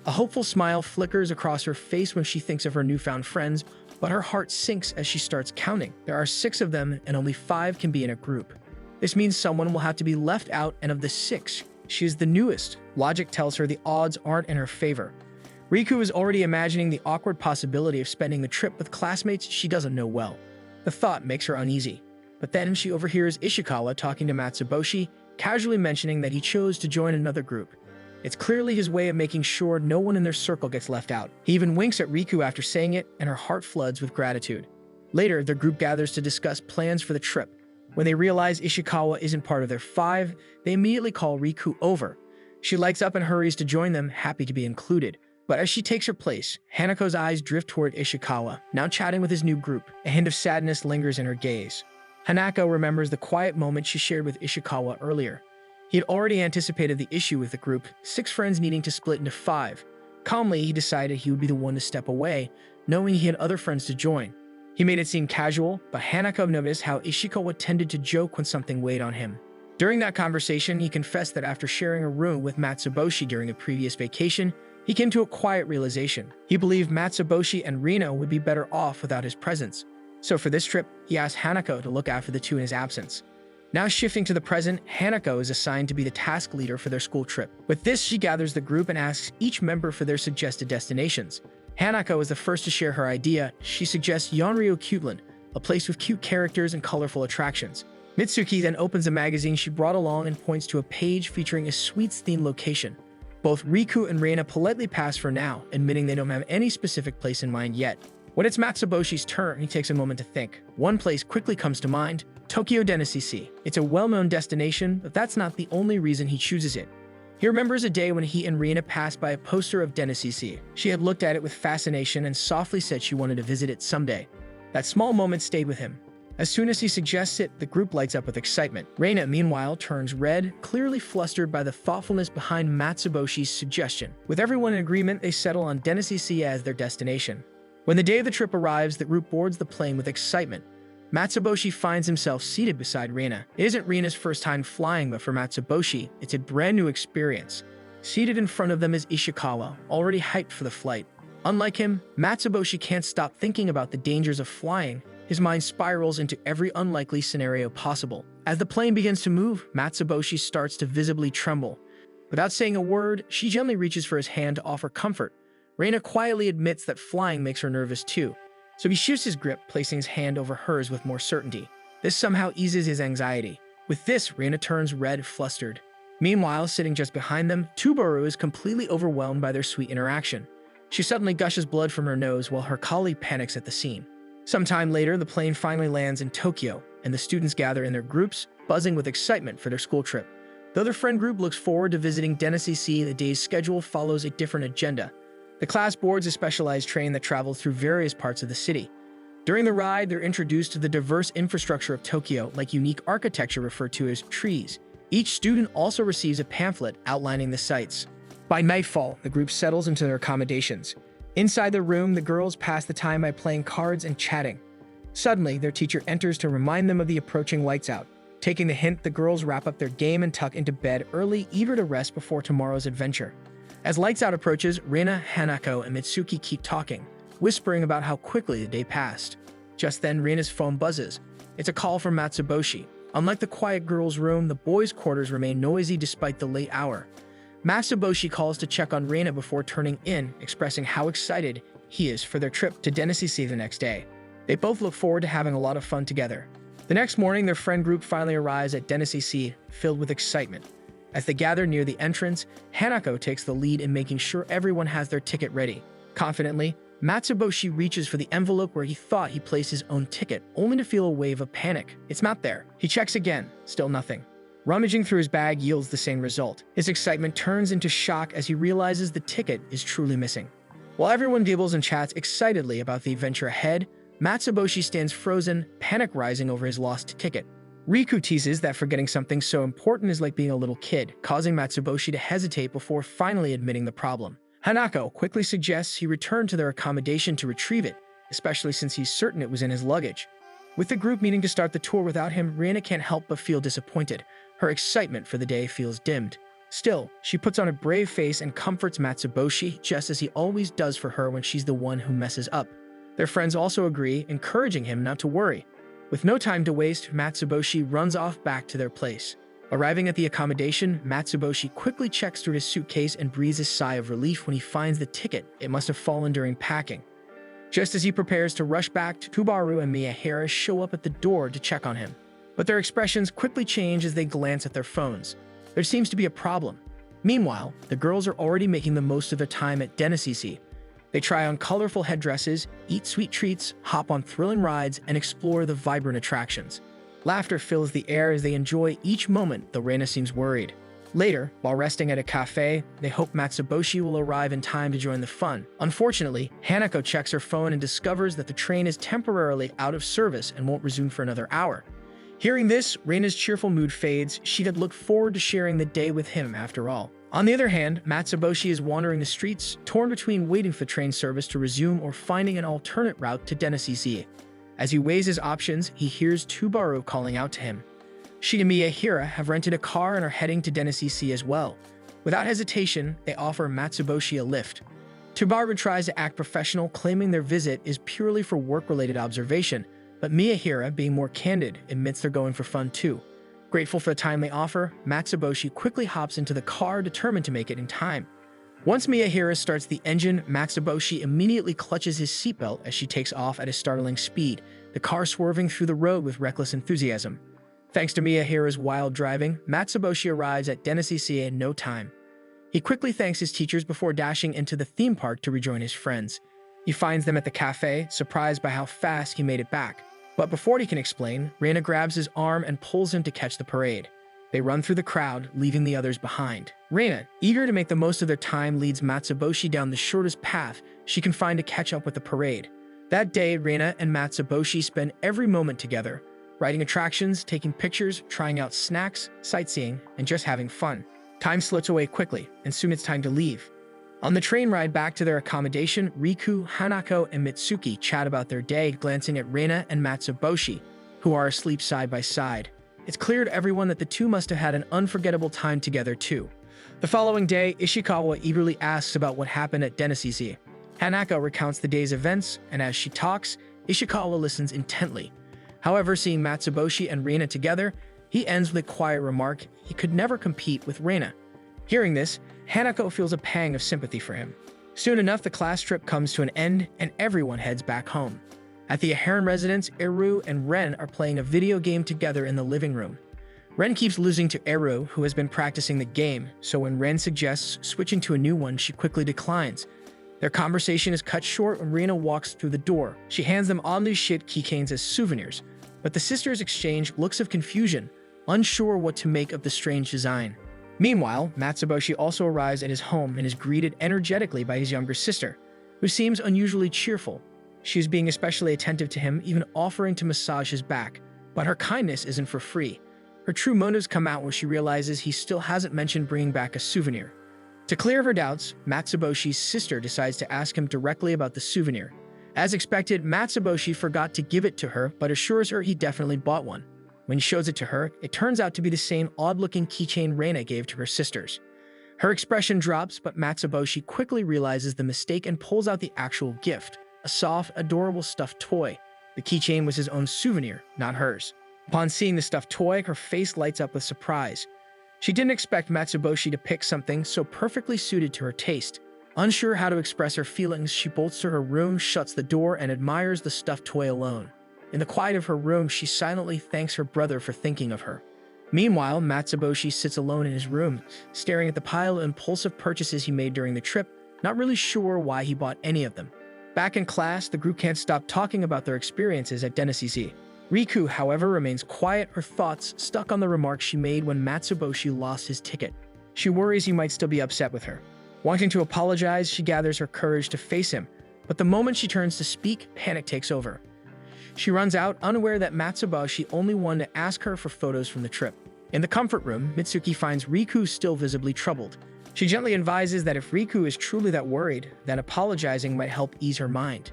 A hopeful smile flickers across her face when she thinks of her newfound friends, but her heart sinks as she starts counting. There are 6 of them, and only 5 can be in a group. This means someone will have to be left out, and of the 6, she is the newest. Logic tells her the odds aren't in her favor. Riku is already imagining the awkward possibility of spending the trip with classmates she doesn't know well. The thought makes her uneasy. But then she overhears Ishikawa talking to Matsuboshi, casually mentioning that he chose to join another group. It's clearly his way of making sure no one in their circle gets left out. He even winks at Riku after saying it, and her heart floods with gratitude. Later, their group gathers to discuss plans for the trip. When they realize Ishikawa isn't part of their 5, they immediately call Riku over. She lights up and hurries to join them, happy to be included. But as she takes her place, Hanako's eyes drift toward Ishikawa, now chatting with his new group. A hint of sadness lingers in her gaze. Hanako remembers the quiet moment she shared with Ishikawa earlier. He had already anticipated the issue with the group, 6 friends needing to split into 5. Calmly, he decided he would be the one to step away, knowing he had other friends to join. He made it seem casual, but Hanako noticed how Ishikawa tended to joke when something weighed on him. During that conversation, he confessed that after sharing a room with Matsuboshi during a previous vacation, he came to a quiet realization. He believed Matsuboshi and Rina would be better off without his presence. So for this trip, he asked Hanako to look after the two in his absence. Now shifting to the present, Hanako is assigned to be the task leader for their school trip. With this, she gathers the group and asks each member for their suggested destinations. Hanako is the first to share her idea. She suggests Yonryu Cuteland, a place with cute characters and colorful attractions. Mitsuki then opens a magazine she brought along and points to a page featuring a sweets-themed location. Both Riku and Reina politely pass for now, admitting they don't have any specific place in mind yet. When it's Matsuboshi's turn, he takes a moment to think. One place quickly comes to mind, Tokyo Dennisisi. It's a well-known destination, but that's not the only reason he chooses it. He remembers a day when he and Reina passed by a poster of Dennisisi. She had looked at it with fascination and softly said she wanted to visit it someday. That small moment stayed with him. As soon as he suggests it, the group lights up with excitement. Reina, meanwhile, turns red, clearly flustered by the thoughtfulness behind Matsuboshi's suggestion. With everyone in agreement, they settle on Dennisisi as their destination. When the day of the trip arrives, the group boards the plane with excitement. Matsuboshi finds himself seated beside Reina. It isn't Reina's first time flying, but for Matsuboshi, it's a brand new experience. Seated in front of them is Ishikawa, already hyped for the flight. Unlike him, Matsuboshi can't stop thinking about the dangers of flying. His mind spirals into every unlikely scenario possible. As the plane begins to move, Matsuboshi starts to visibly tremble. Without saying a word, she gently reaches for his hand to offer comfort. Reina quietly admits that flying makes her nervous too, so he shifts his grip, placing his hand over hers with more certainty. This somehow eases his anxiety. With this, Reina turns red, flustered. Meanwhile, sitting just behind them, Tubaru is completely overwhelmed by their sweet interaction. She suddenly gushes blood from her nose while her colleague panics at the scene. Sometime later, the plane finally lands in Tokyo, and the students gather in their groups, buzzing with excitement for their school trip. Though their friend group looks forward to visiting Dennisisi, the day's schedule follows a different agenda. The class boards a specialized train that travels through various parts of the city. During the ride, they're introduced to the diverse infrastructure of Tokyo, like unique architecture referred to as trees. Each student also receives a pamphlet outlining the sites. By nightfall, the group settles into their accommodations. Inside the room, the girls pass the time by playing cards and chatting. Suddenly, their teacher enters to remind them of the approaching lights out. Taking the hint, the girls wrap up their game and tuck into bed early, eager to rest before tomorrow's adventure. As lights out approaches, Reina, Hanako, and Mitsuki keep talking, whispering about how quickly the day passed. Just then, Reina's phone buzzes. It's a call from Matsuboshi. Unlike the quiet girls' room, the boys' quarters remain noisy despite the late hour. Matsuboshi calls to check on Reina before turning in, expressing how excited he is for their trip to Dennisisi the next day. They both look forward to having a lot of fun together. The next morning, their friend group finally arrives at Dennisisi, filled with excitement. As they gather near the entrance, Hanako takes the lead in making sure everyone has their ticket ready. Confidently, Matsuboshi reaches for the envelope where he thought he placed his own ticket, only to feel a wave of panic. It's not there. He checks again, still nothing. Rummaging through his bag yields the same result. His excitement turns into shock as he realizes the ticket is truly missing. While everyone gibbles and chats excitedly about the adventure ahead, Matsuboshi stands frozen, panic rising over his lost ticket. Riku teases that forgetting something so important is like being a little kid, causing Matsuboshi to hesitate before finally admitting the problem. Hanako quickly suggests he return to their accommodation to retrieve it, especially since he's certain it was in his luggage. With the group needing to start the tour without him, Reina can't help but feel disappointed. Her excitement for the day feels dimmed. Still, she puts on a brave face and comforts Matsuboshi, just as he always does for her when she's the one who messes up. Their friends also agree, encouraging him not to worry. With no time to waste, Matsuboshi runs off back to their place. Arriving at the accommodation, Matsuboshi quickly checks through his suitcase and breathes a sigh of relief when he finds the ticket. It must have fallen during packing. Just as he prepares to rush back, Tubaru and Miyahira show up at the door to check on him. But their expressions quickly change as they glance at their phones. There seems to be a problem. Meanwhile, the girls are already making the most of their time at Dennisisi. They try on colorful headdresses, eat sweet treats, hop on thrilling rides, and explore the vibrant attractions. Laughter fills the air as they enjoy each moment, though Reina seems worried. Later, while resting at a cafe, they hope Matsuboshi will arrive in time to join the fun. Unfortunately, Hanako checks her phone and discovers that the train is temporarily out of service and won't resume for another hour. Hearing this, Reina's cheerful mood fades. She had looked forward to sharing the day with him after all. On the other hand, Matsuboshi is wandering the streets, torn between waiting for train service to resume or finding an alternate route to Dennisisi. As he weighs his options, he hears Tubaru calling out to him. She and Miyahira have rented a car and are heading to Dennisisi as well. Without hesitation, they offer Matsuboshi a lift. Tubaru tries to act professional, claiming their visit is purely for work-related observation, but Miyahira, being more candid, admits they're going for fun too. Grateful for the timely offer, Matsuboshi quickly hops into the car, determined to make it in time. Once Miyahira starts the engine, Matsuboshi immediately clutches his seatbelt as she takes off at a startling speed, the car swerving through the road with reckless enthusiasm. Thanks to Miyahira's wild driving, Matsuboshi arrives at Dennisisi in no time. He quickly thanks his teachers before dashing into the theme park to rejoin his friends. He finds them at the cafe, surprised by how fast he made it back. But before he can explain, Reina grabs his arm and pulls him to catch the parade. They run through the crowd, leaving the others behind. Reina, eager to make the most of their time, leads Matsuboshi down the shortest path she can find to catch up with the parade. That day, Reina and Matsuboshi spend every moment together, riding attractions, taking pictures, trying out snacks, sightseeing, and just having fun. Time slips away quickly, and soon it's time to leave. On the train ride back to their accommodation, Riku, Hanako, and Mitsuki chat about their day, glancing at Reina and Matsuboshi, who are asleep side by side. It's clear to everyone that the two must have had an unforgettable time together too. The following day, Ishikawa eagerly asks about what happened at Denisizi. Hanako recounts the day's events, and as she talks, Ishikawa listens intently. However, seeing Matsuboshi and Reina together, he ends with a quiet remark he could never compete with Reina. Hearing this, Hanako feels a pang of sympathy for him. Soon enough, the class trip comes to an end, and everyone heads back home. At the Aharon residence, Eru and Ren are playing a video game together in the living room. Ren keeps losing to Eru, who has been practicing the game, so when Ren suggests switching to a new one, she quickly declines. Their conversation is cut short when Reina walks through the door. She hands them oddly shaped keychains as souvenirs, but the sisters exchange looks of confusion, unsure what to make of the strange design. Meanwhile, Matsuboshi also arrives at his home and is greeted energetically by his younger sister, who seems unusually cheerful. She is being especially attentive to him, even offering to massage his back, but her kindness isn't for free. Her true motives come out when she realizes he still hasn't mentioned bringing back a souvenir. To clear her doubts, Matsuboshi's sister decides to ask him directly about the souvenir. As expected, Matsuboshi forgot to give it to her, but assures her he definitely bought one. When he shows it to her, it turns out to be the same odd-looking keychain Reina gave to her sisters. Her expression drops, but Matsuboshi quickly realizes the mistake and pulls out the actual gift, a soft, adorable stuffed toy. The keychain was his own souvenir, not hers. Upon seeing the stuffed toy, her face lights up with surprise. She didn't expect Matsuboshi to pick something so perfectly suited to her taste. Unsure how to express her feelings, she bolts to her room, shuts the door, and admires the stuffed toy alone. In the quiet of her room, she silently thanks her brother for thinking of her. Meanwhile, Matsuboshi sits alone in his room, staring at the pile of impulsive purchases he made during the trip, not really sure why he bought any of them. Back in class, the group can't stop talking about their experiences at Denisizi. Riku, however, remains quiet, her thoughts stuck on the remark she made when Matsuboshi lost his ticket. She worries he might still be upset with her. Wanting to apologize, she gathers her courage to face him, but the moment she turns to speak, panic takes over. She runs out, unaware that Matsuboshi only wanted to ask her for photos from the trip. In the comfort room, Mitsuki finds Riku still visibly troubled. She gently advises that if Riku is truly that worried, then apologizing might help ease her mind.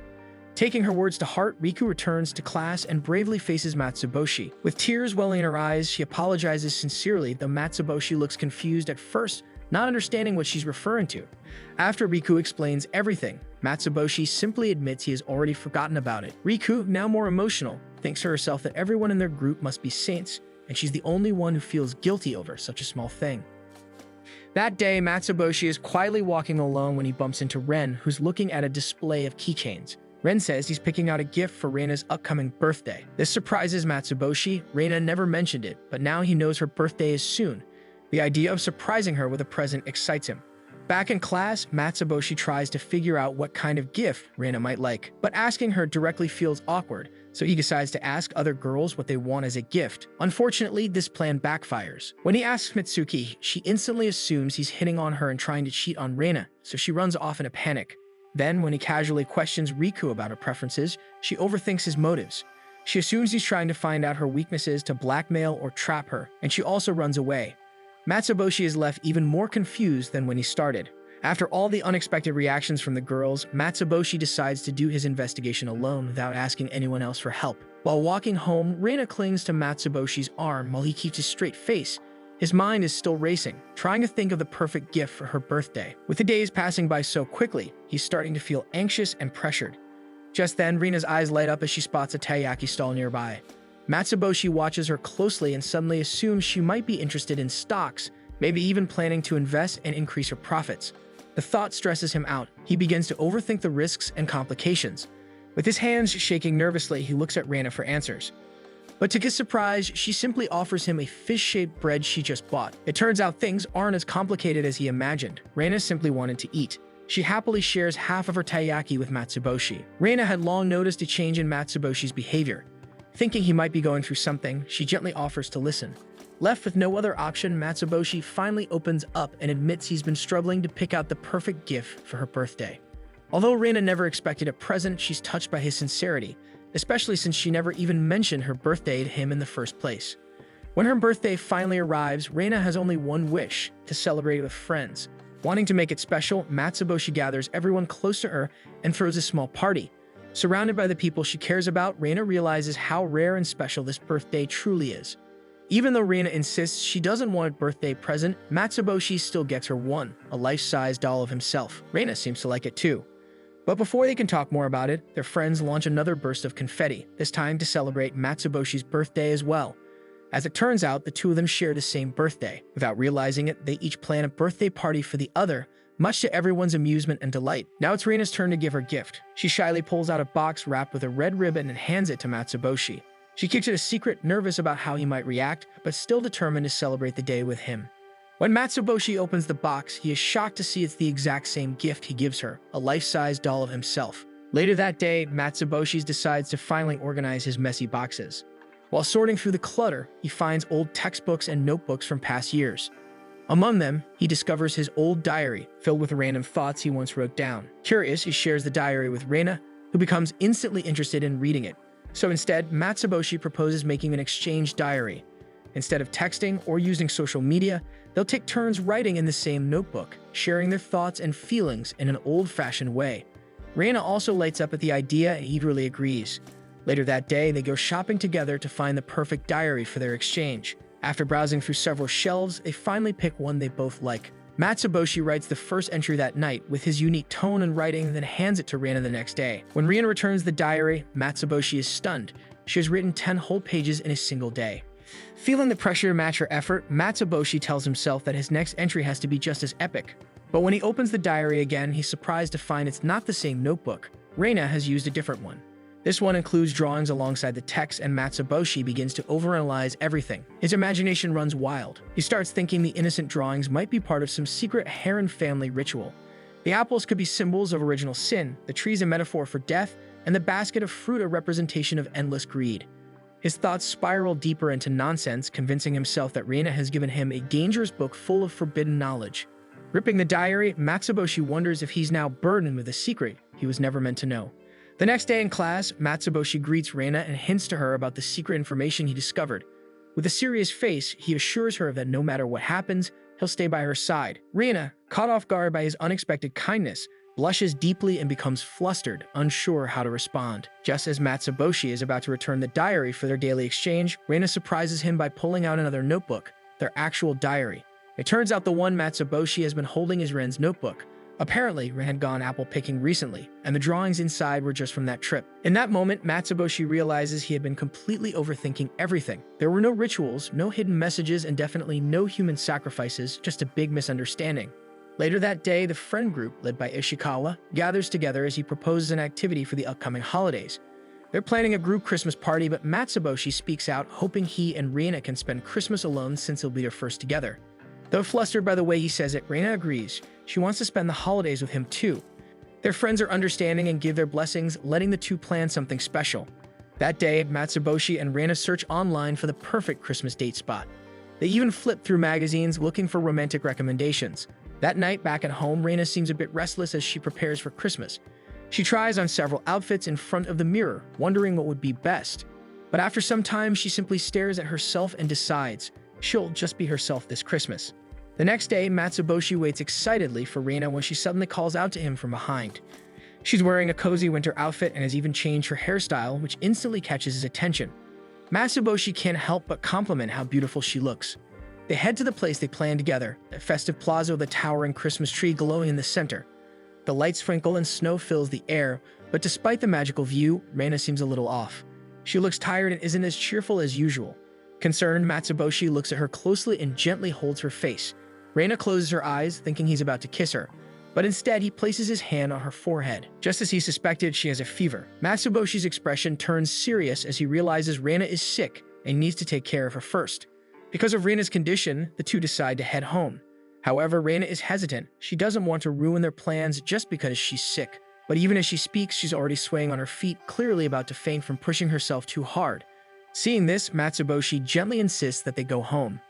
Taking her words to heart, Riku returns to class and bravely faces Matsuboshi. With tears welling in her eyes, she apologizes sincerely, though Matsuboshi looks confused at first, not understanding what she's referring to. After Riku explains everything, Matsuboshi simply admits he has already forgotten about it. Riku, now more emotional, thinks to herself that everyone in their group must be saints, and she's the only one who feels guilty over such a small thing. That day, Matsuboshi is quietly walking alone when he bumps into Ren, who's looking at a display of keychains. Ren says he's picking out a gift for Reina's upcoming birthday. This surprises Matsuboshi. Reina never mentioned it, but now he knows her birthday is soon. The idea of surprising her with a present excites him. Back in class, Matsuboshi tries to figure out what kind of gift Reina might like, but asking her directly feels awkward, so he decides to ask other girls what they want as a gift. Unfortunately, this plan backfires. When he asks Mitsuki, she instantly assumes he's hitting on her and trying to cheat on Reina, so she runs off in a panic. Then, when he casually questions Riku about her preferences, she overthinks his motives. She assumes he's trying to find out her weaknesses to blackmail or trap her, and she also runs away. Matsuboshi is left even more confused than when he started. After all the unexpected reactions from the girls, Matsuboshi decides to do his investigation alone without asking anyone else for help. While walking home, Reina clings to Matsuboshi's arm while he keeps a straight face. His mind is still racing, trying to think of the perfect gift for her birthday. With the days passing by so quickly, he's starting to feel anxious and pressured. Just then, Reina's eyes light up as she spots a taiyaki stall nearby. Matsuboshi watches her closely and suddenly assumes she might be interested in stocks, maybe even planning to invest and increase her profits. The thought stresses him out. He begins to overthink the risks and complications. With his hands shaking nervously, he looks at Reina for answers. But to his surprise, she simply offers him a fish-shaped bread she just bought. It turns out things aren't as complicated as he imagined. Reina simply wanted to eat. She happily shares half of her taiyaki with Matsuboshi. Reina had long noticed a change in Matsuboshi's behavior. Thinking he might be going through something, she gently offers to listen. Left with no other option, Matsuboshi finally opens up and admits he's been struggling to pick out the perfect gift for her birthday. Although Reina never expected a present, she's touched by his sincerity, especially since she never even mentioned her birthday to him in the first place. When her birthday finally arrives, Reina has only one wish: to celebrate with friends. Wanting to make it special, Matsuboshi gathers everyone close to her and throws a small party. Surrounded by the people she cares about, Reina realizes how rare and special this birthday truly is. Even though Reina insists she doesn't want a birthday present, Matsuboshi still gets her one, a life-size doll of himself. Reina seems to like it too. But before they can talk more about it, their friends launch another burst of confetti, this time to celebrate Matsuboshi's birthday as well. As it turns out, the two of them share the same birthday. Without realizing it, they each plan a birthday party for the other, much to everyone's amusement and delight. Now it's Reina's turn to give her gift. She shyly pulls out a box wrapped with a red ribbon and hands it to Matsuboshi. She keeps it a secret, nervous about how he might react, but still determined to celebrate the day with him. When Matsuboshi opens the box, he is shocked to see it's the exact same gift he gives her, a life-size doll of himself. Later that day, Matsuboshi decides to finally organize his messy boxes. While sorting through the clutter, he finds old textbooks and notebooks from past years. Among them, he discovers his old diary, filled with random thoughts he once wrote down. Curious, he shares the diary with Reina, who becomes instantly interested in reading it. So instead, Matsuboshi proposes making an exchange diary. Instead of texting or using social media, they'll take turns writing in the same notebook, sharing their thoughts and feelings in an old-fashioned way. Reina also lights up at the idea and eagerly agrees. Later that day, they go shopping together to find the perfect diary for their exchange. After browsing through several shelves, they finally pick one they both like. Matsuboshi writes the first entry that night with his unique tone and writing, then hands it to Reina the next day. When Reina returns the diary, Matsuboshi is stunned. She has written 10 whole pages in a single day. Feeling the pressure to match her effort, Matsuboshi tells himself that his next entry has to be just as epic. But when he opens the diary again, he's surprised to find it's not the same notebook. Reina has used a different one. This one includes drawings alongside the text, and Matsuboshi begins to overanalyze everything. His imagination runs wild. He starts thinking the innocent drawings might be part of some secret Heron family ritual. The apples could be symbols of original sin, the trees a metaphor for death, and the basket of fruit a representation of endless greed. His thoughts spiral deeper into nonsense, convincing himself that Reina has given him a dangerous book full of forbidden knowledge. Ripping the diary, Matsuboshi wonders if he's now burdened with a secret he was never meant to know. The next day in class, Matsuboshi greets Reina and hints to her about the secret information he discovered. With a serious face, he assures her that no matter what happens, he'll stay by her side. Reina, caught off guard by his unexpected kindness, blushes deeply and becomes flustered, unsure how to respond. Just as Matsuboshi is about to return the diary for their daily exchange, Reina surprises him by pulling out another notebook, their actual diary. It turns out the one Matsuboshi has been holding is Ren's notebook. Apparently, Ren had gone apple picking recently, and the drawings inside were just from that trip. In that moment, Matsuboshi realizes he had been completely overthinking everything. There were no rituals, no hidden messages, and definitely no human sacrifices, just a big misunderstanding. Later that day, the friend group, led by Ishikawa, gathers together as he proposes an activity for the upcoming holidays. They're planning a group Christmas party, but Matsuboshi speaks out, hoping he and Reina can spend Christmas alone since they'll be their first together. Though flustered by the way he says it, Reina agrees. She wants to spend the holidays with him too. Their friends are understanding and give their blessings, letting the two plan something special. That day, Matsuboshi and Reina search online for the perfect Christmas date spot. They even flip through magazines looking for romantic recommendations. That night, back at home, Reina seems a bit restless as she prepares for Christmas. She tries on several outfits in front of the mirror, wondering what would be best. But after some time, she simply stares at herself and decides she'll just be herself this Christmas. The next day, Matsuboshi waits excitedly for Reina when she suddenly calls out to him from behind. She's wearing a cozy winter outfit and has even changed her hairstyle, which instantly catches his attention. Matsuboshi can't help but compliment how beautiful she looks. They head to the place they planned together, a festive plaza with a towering Christmas tree glowing in the center. The lights sprinkle and snow fills the air, but despite the magical view, Reina seems a little off. She looks tired and isn't as cheerful as usual. Concerned, Matsuboshi looks at her closely and gently holds her face. Reina closes her eyes, thinking he's about to kiss her, but instead he places his hand on her forehead. Just as he suspected, she has a fever. Matsuboshi's expression turns serious as he realizes Reina is sick and needs to take care of her first. Because of Reina's condition, the two decide to head home. However, Reina is hesitant. She doesn't want to ruin their plans just because she's sick. But even as she speaks, she's already swaying on her feet, clearly about to faint from pushing herself too hard. Seeing this, Matsuboshi gently insists that they go home.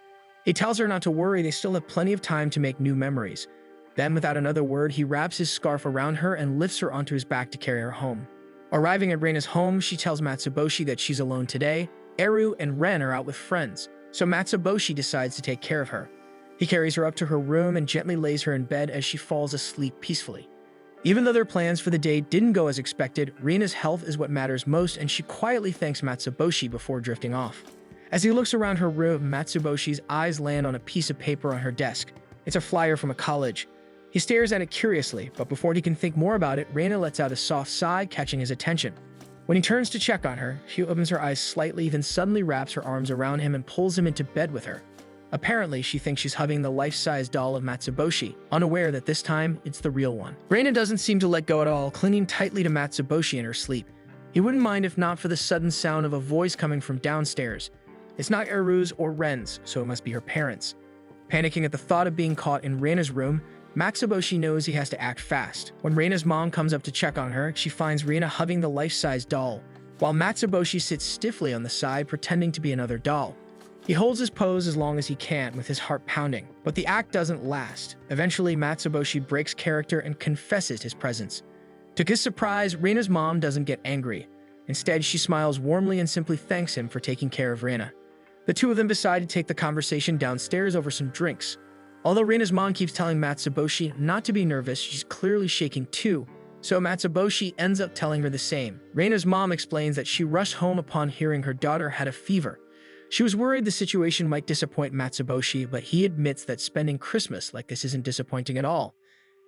He tells her not to worry, they still have plenty of time to make new memories. Then, without another word, he wraps his scarf around her and lifts her onto his back to carry her home. Arriving at Reina's home, she tells Matsuboshi that she's alone today. Eru and Ren are out with friends, so Matsuboshi decides to take care of her. He carries her up to her room and gently lays her in bed as she falls asleep peacefully. Even though their plans for the day didn't go as expected, Rina's health is what matters most, and she quietly thanks Matsuboshi before drifting off. As he looks around her room, Matsuboshi's eyes land on a piece of paper on her desk. It's a flyer from a college. He stares at it curiously, but before he can think more about it, Reina lets out a soft sigh, catching his attention. When he turns to check on her, she opens her eyes slightly, then suddenly wraps her arms around him and pulls him into bed with her. Apparently, she thinks she's hugging the life-size doll of Matsuboshi, unaware that this time, it's the real one. Reina doesn't seem to let go at all, clinging tightly to Matsuboshi in her sleep. He wouldn't mind if not for the sudden sound of a voice coming from downstairs. It's not Eru's or Ren's, so it must be her parents. Panicking at the thought of being caught in Reina's room, Matsuboshi knows he has to act fast. When Reina's mom comes up to check on her, she finds Reina hugging the life-size doll, while Matsuboshi sits stiffly on the side, pretending to be another doll. He holds his pose as long as he can, with his heart pounding, but the act doesn't last. Eventually, Matsuboshi breaks character and confesses his presence. To his surprise, Reina's mom doesn't get angry. Instead, she smiles warmly and simply thanks him for taking care of Reina. The two of them decide to take the conversation downstairs over some drinks. Although Reina's mom keeps telling Matsuboshi not to be nervous, she's clearly shaking too, so Matsuboshi ends up telling her the same. Reina's mom explains that she rushed home upon hearing her daughter had a fever. She was worried the situation might disappoint Matsuboshi, but he admits that spending Christmas like this isn't disappointing at all.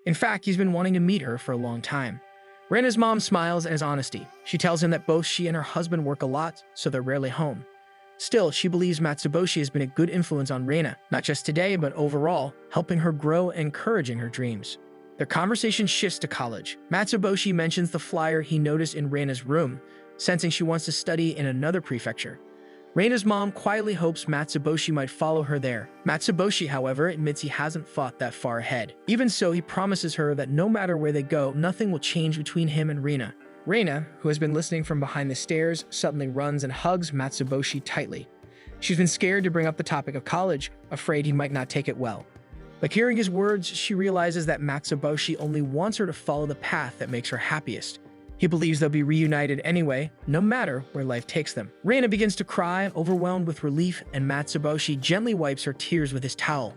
In fact, he's been wanting to meet her for a long time. Reina's mom smiles at his honesty. She tells him that both she and her husband work a lot, so they're rarely home. Still, she believes Matsuboshi has been a good influence on Reina, not just today, but overall, helping her grow and encouraging her dreams. Their conversation shifts to college. Matsuboshi mentions the flyer he noticed in Reina's room, sensing she wants to study in another prefecture. Reina's mom quietly hopes Matsuboshi might follow her there. Matsuboshi, however, admits he hasn't thought that far ahead. Even so, he promises her that no matter where they go, nothing will change between him and Reina. Reina, who has been listening from behind the stairs, suddenly runs and hugs Matsuboshi tightly. She's been scared to bring up the topic of college, afraid he might not take it well. But hearing his words, she realizes that Matsuboshi only wants her to follow the path that makes her happiest. He believes they'll be reunited anyway, no matter where life takes them. Reina begins to cry, overwhelmed with relief, and Matsuboshi gently wipes her tears with his towel.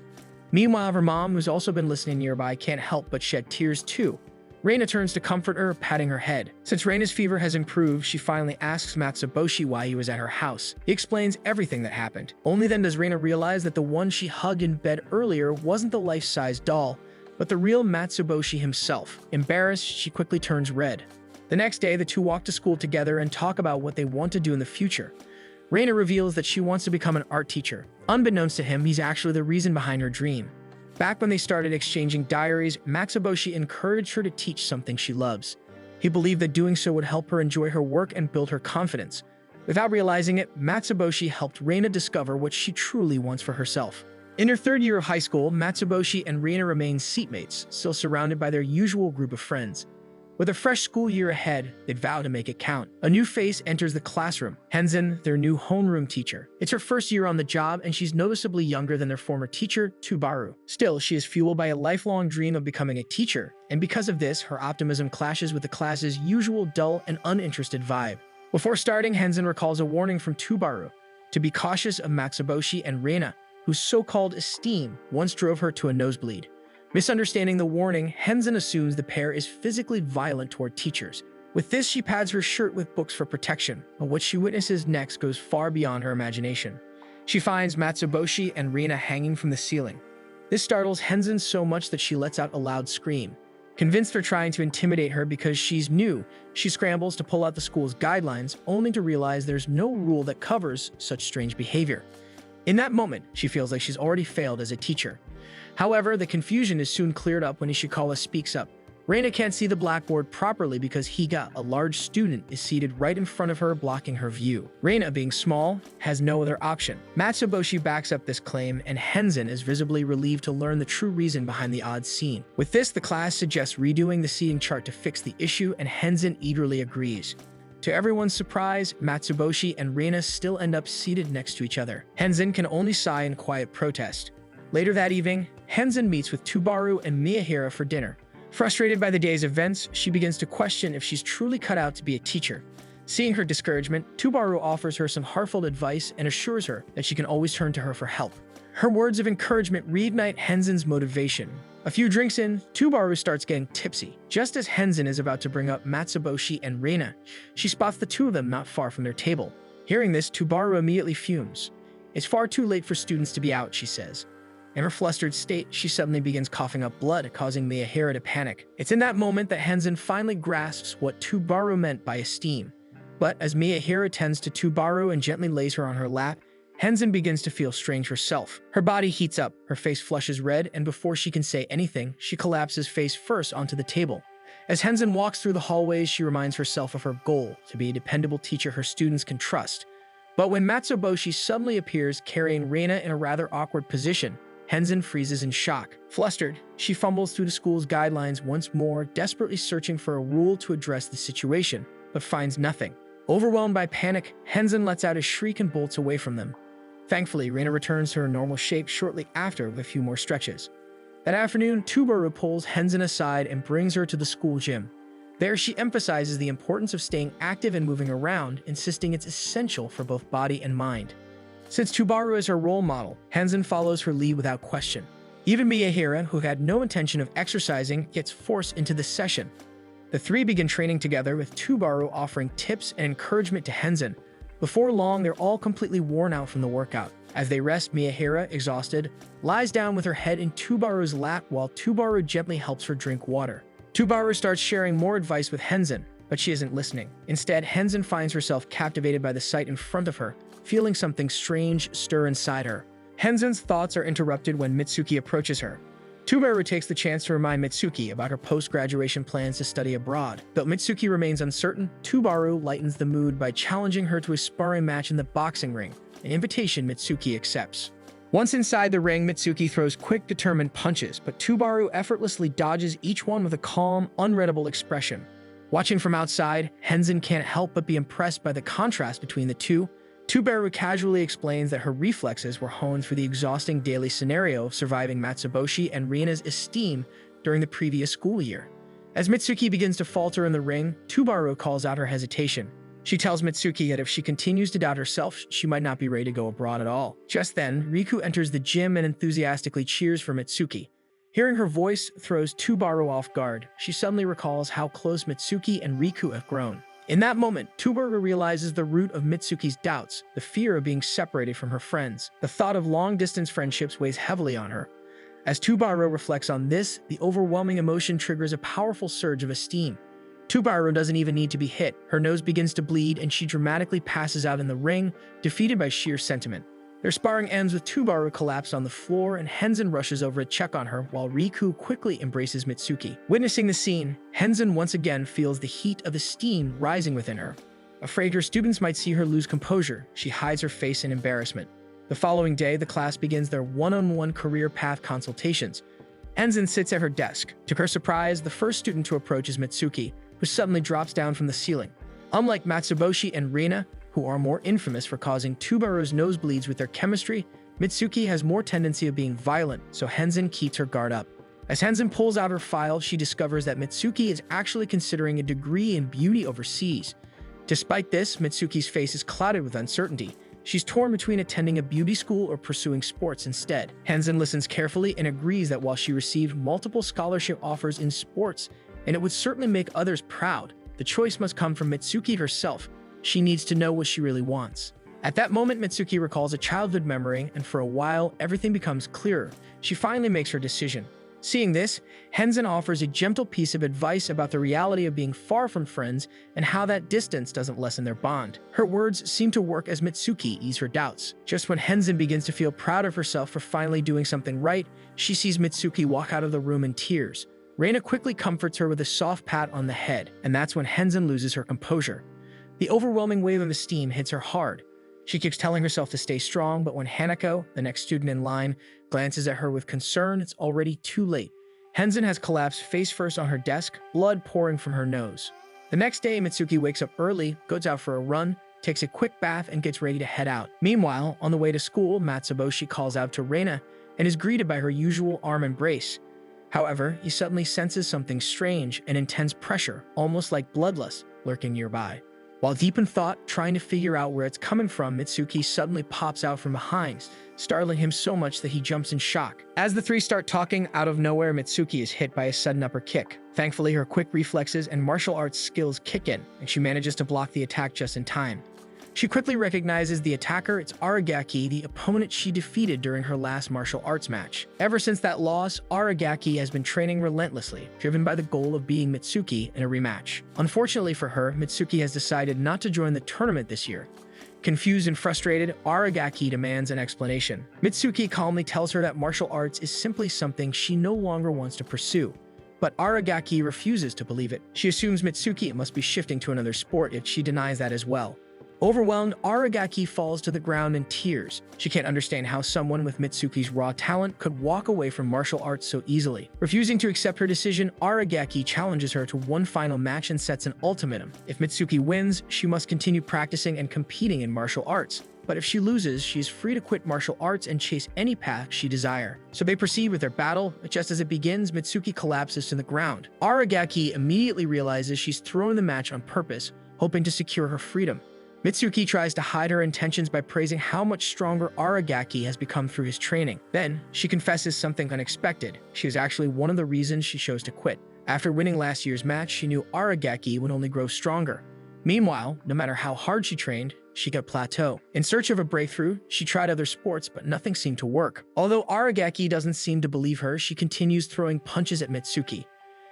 Meanwhile, her mom, who's also been listening nearby, can't help but shed tears too. Reina turns to comfort her, patting her head. Since Reina's fever has improved, she finally asks Matsuboshi why he was at her house. He explains everything that happened. Only then does Reina realize that the one she hugged in bed earlier wasn't the life-size doll, but the real Matsuboshi himself. Embarrassed, she quickly turns red. The next day, the two walk to school together and talk about what they want to do in the future. Reina reveals that she wants to become an art teacher. Unbeknownst to him, he's actually the reason behind her dream. Back when they started exchanging diaries, Matsuboshi encouraged her to teach something she loves. He believed that doing so would help her enjoy her work and build her confidence. Without realizing it, Matsuboshi helped Reina discover what she truly wants for herself. In her third year of high school, Matsuboshi and Reina remain seatmates, still surrounded by their usual group of friends. With a fresh school year ahead, they'd vow to make it count. A new face enters the classroom, Henzin, their new homeroom teacher. It's her first year on the job, and she's noticeably younger than their former teacher, Tubaru. Still, she is fueled by a lifelong dream of becoming a teacher, and because of this, her optimism clashes with the class's usual dull and uninterested vibe. Before starting, Henzin recalls a warning from Tubaru to be cautious of Matsuboshi and Reina, whose so-called esteem once drove her to a nosebleed. Misunderstanding the warning, Henzin assumes the pair is physically violent toward teachers. With this, she pads her shirt with books for protection, but what she witnesses next goes far beyond her imagination. She finds Matsuboshi and Reina hanging from the ceiling. This startles Henzin so much that she lets out a loud scream. Convinced they're trying to intimidate her because she's new, she scrambles to pull out the school's guidelines, only to realize there's no rule that covers such strange behavior. In that moment, she feels like she's already failed as a teacher. However, the confusion is soon cleared up when Ishikawa speaks up. Reina can't see the blackboard properly because Higa, a large student, is seated right in front of her, blocking her view. Reina, being small, has no other option. Matsuboshi backs up this claim, and Henzin is visibly relieved to learn the true reason behind the odd scene. With this, the class suggests redoing the seating chart to fix the issue, and Henzin eagerly agrees. To everyone's surprise, Matsuboshi and Reina still end up seated next to each other. Henzin can only sigh in quiet protest. Later that evening, Henzin meets with Tubaru and Miyahira for dinner. Frustrated by the day's events, she begins to question if she's truly cut out to be a teacher. Seeing her discouragement, Tubaru offers her some heartfelt advice and assures her that she can always turn to her for help. Her words of encouragement reignite Henzin's motivation. A few drinks in, Tubaru starts getting tipsy. Just as Henzen is about to bring up Matsuboshi and Reina, she spots the two of them not far from their table. Hearing this, Tubaru immediately fumes. It's far too late for students to be out, she says. In her flustered state, she suddenly begins coughing up blood, causing Miyahira to panic. It's in that moment that Henzen finally grasps what Tubaru meant by esteem. But as Miyahira tends to Tubaru and gently lays her on her lap, Henzen begins to feel strange herself. Her body heats up, her face flushes red, and before she can say anything, she collapses face first onto the table. As Henzen walks through the hallways, she reminds herself of her goal, to be a dependable teacher her students can trust. But when Matsuboshi suddenly appears carrying Reina in a rather awkward position, Henzen freezes in shock. Flustered, she fumbles through the school's guidelines once more, desperately searching for a rule to address the situation, but finds nothing. Overwhelmed by panic, Henzen lets out a shriek and bolts away from them. Thankfully, Reina returns to her normal shape shortly after with a few more stretches. That afternoon, Tubaru pulls Henzen aside and brings her to the school gym. There, she emphasizes the importance of staying active and moving around, insisting it's essential for both body and mind. Since Tubaru is her role model, Henzen follows her lead without question. Even Miyahira, who had no intention of exercising, gets forced into the session. The three begin training together, with Tubaru offering tips and encouragement to Henzen. Before long, they're all completely worn out from the workout. As they rest, Miyahira, exhausted, lies down with her head in Tubaru's lap while Tubaru gently helps her drink water. Tubaru starts sharing more advice with Henzen, but she isn't listening. Instead, Henzen finds herself captivated by the sight in front of her, feeling something strange stir inside her. Henzen's thoughts are interrupted when Mitsuki approaches her. Tubaru takes the chance to remind Mitsuki about her post-graduation plans to study abroad. Though Mitsuki remains uncertain, Tubaru lightens the mood by challenging her to a sparring match in the boxing ring, an invitation Mitsuki accepts. Once inside the ring, Mitsuki throws quick, determined punches, but Tubaru effortlessly dodges each one with a calm, unreadable expression. Watching from outside, Henzen can't help but be impressed by the contrast between the two. Tubaru casually explains that her reflexes were honed for the exhausting daily scenario of surviving Matsuboshi and Reina's esteem during the previous school year. As Mitsuki begins to falter in the ring, Tubaru calls out her hesitation. She tells Mitsuki that if she continues to doubt herself, she might not be ready to go abroad at all. Just then, Riku enters the gym and enthusiastically cheers for Mitsuki. Hearing her voice throws Tubaru off guard. She suddenly recalls how close Mitsuki and Riku have grown. In that moment, Tubaru realizes the root of Mitsuki's doubts, the fear of being separated from her friends. The thought of long-distance friendships weighs heavily on her. As Tubaru reflects on this, the overwhelming emotion triggers a powerful surge of esteem. Tubaru doesn't even need to be hit. Her nose begins to bleed and she dramatically passes out in the ring, defeated by sheer sentiment. Their sparring ends with Tubaru collapsed on the floor and Henzen rushes over to check on her while Riku quickly embraces Mitsuki. Witnessing the scene, Henzen once again feels the heat of esteem rising within her. Afraid her students might see her lose composure, she hides her face in embarrassment. The following day, the class begins their one-on-one career path consultations. Henzen sits at her desk. To her surprise, the first student to approach is Mitsuki, who suddenly drops down from the ceiling. Unlike Matsuboshi and Reina, who are more infamous for causing Tubaru's nosebleeds with their chemistry, Mitsuki has more tendency of being violent, so Henzen keeps her guard up. As Henzen pulls out her file, she discovers that Mitsuki is actually considering a degree in beauty overseas. Despite this, Mitsuki's face is clouded with uncertainty. She's torn between attending a beauty school or pursuing sports instead. Henzen listens carefully and agrees that while she received multiple scholarship offers in sports, and it would certainly make others proud, the choice must come from Mitsuki herself. She needs to know what she really wants. At that moment, Mitsuki recalls a childhood memory, and for a while, everything becomes clearer. She finally makes her decision. Seeing this, Henzen offers a gentle piece of advice about the reality of being far from friends and how that distance doesn't lessen their bond. Her words seem to work as Mitsuki ease her doubts. Just when Henzen begins to feel proud of herself for finally doing something right, she sees Mitsuki walk out of the room in tears. Reina quickly comforts her with a soft pat on the head, and that's when Henzen loses her composure. The overwhelming wave of esteem hits her hard. She keeps telling herself to stay strong, but when Hanako, the next student in line, glances at her with concern, it's already too late. Henzen has collapsed face first on her desk, blood pouring from her nose. The next day, Mitsuki wakes up early, goes out for a run, takes a quick bath, and gets ready to head out. Meanwhile, on the way to school, Matsuboshi calls out to Reina and is greeted by her usual arm embrace. However, he suddenly senses something strange, an intense pressure, almost like bloodlust, lurking nearby. While deep in thought, trying to figure out where it's coming from, Mitsuki suddenly pops out from behind, startling him so much that he jumps in shock. As the three start talking, out of nowhere, Mitsuki is hit by a sudden upper kick. Thankfully, her quick reflexes and martial arts skills kick in, and she manages to block the attack just in time. She quickly recognizes the attacker. It's Aragaki, the opponent she defeated during her last martial arts match. Ever since that loss, Aragaki has been training relentlessly, driven by the goal of beating Mitsuki in a rematch. Unfortunately for her, Mitsuki has decided not to join the tournament this year. Confused and frustrated, Aragaki demands an explanation. Mitsuki calmly tells her that martial arts is simply something she no longer wants to pursue. But Aragaki refuses to believe it. She assumes Mitsuki must be shifting to another sport, yet she denies that as well. Overwhelmed, Aragaki falls to the ground in tears. She can't understand how someone with Mitsuki's raw talent could walk away from martial arts so easily. Refusing to accept her decision, Aragaki challenges her to one final match and sets an ultimatum. If Mitsuki wins, she must continue practicing and competing in martial arts. But if she loses, she is free to quit martial arts and chase any path she desires. So they proceed with their battle, but just as it begins, Mitsuki collapses to the ground. Aragaki immediately realizes she's throwing the match on purpose, hoping to secure her freedom. Mitsuki tries to hide her intentions by praising how much stronger Aragaki has become through his training. Then, she confesses something unexpected. She was actually one of the reasons she chose to quit. After winning last year's match, she knew Aragaki would only grow stronger. Meanwhile, no matter how hard she trained, she got plateau. In search of a breakthrough, she tried other sports, but nothing seemed to work. Although Aragaki doesn't seem to believe her, she continues throwing punches at Mitsuki.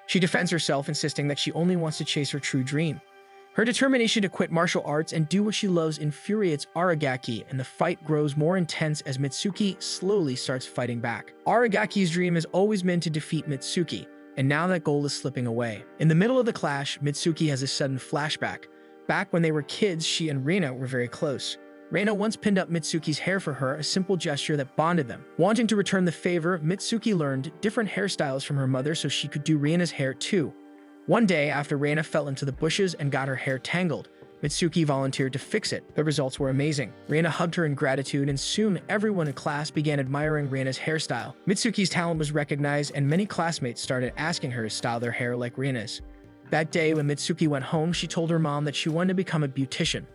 She defends herself, insisting that she only wants to chase her true dream. Her determination to quit martial arts and do what she loves infuriates Aragaki, and the fight grows more intense as Mitsuki slowly starts fighting back. Aragaki's dream has always been to defeat Mitsuki, and now that goal is slipping away. In the middle of the clash, Mitsuki has a sudden flashback. Back when they were kids, she and Reina were very close. Reina once pinned up Mitsuki's hair for her, a simple gesture that bonded them. Wanting to return the favor, Mitsuki learned different hairstyles from her mother so she could do Reina's hair too. One day, after Reina fell into the bushes and got her hair tangled, Mitsuki volunteered to fix it. The results were amazing. Reina hugged her in gratitude, and soon everyone in class began admiring Reina's hairstyle. Mitsuki's talent was recognized, and many classmates started asking her to style their hair like Reina's. That day, when Mitsuki went home, she told her mom that she wanted to become a beautician.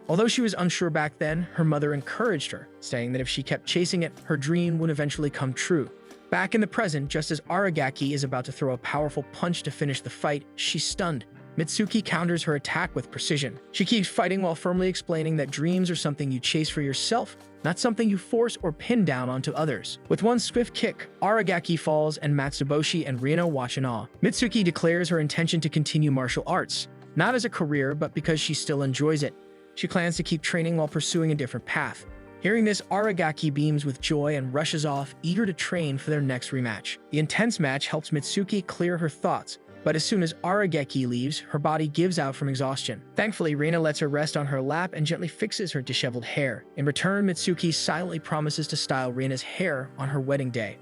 Although she was unsure back then, her mother encouraged her, saying that if she kept chasing it, her dream would eventually come true. Back in the present, just as Aragaki is about to throw a powerful punch to finish the fight, she's stunned. Mitsuki counters her attack with precision. She keeps fighting while firmly explaining that dreams are something you chase for yourself, not something you force or pin down onto others. With one swift kick, Aragaki falls and Matsuboshi and Reina watch in awe. Mitsuki declares her intention to continue martial arts, not as a career, but because she still enjoys it. She plans to keep training while pursuing a different path. Hearing this, Aragaki beams with joy and rushes off, eager to train for their next rematch. The intense match helps Mitsuki clear her thoughts, but as soon as Aragaki leaves, her body gives out from exhaustion. Thankfully, Reina lets her rest on her lap and gently fixes her disheveled hair. In return, Mitsuki silently promises to style Reina's hair on her wedding day.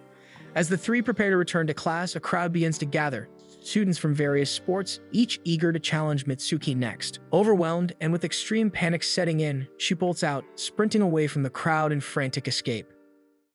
As the three prepare to return to class, a crowd begins to gather. Students from various sports, each eager to challenge Mitsuki next. Overwhelmed and with extreme panic setting in, she bolts out, sprinting away from the crowd in frantic escape.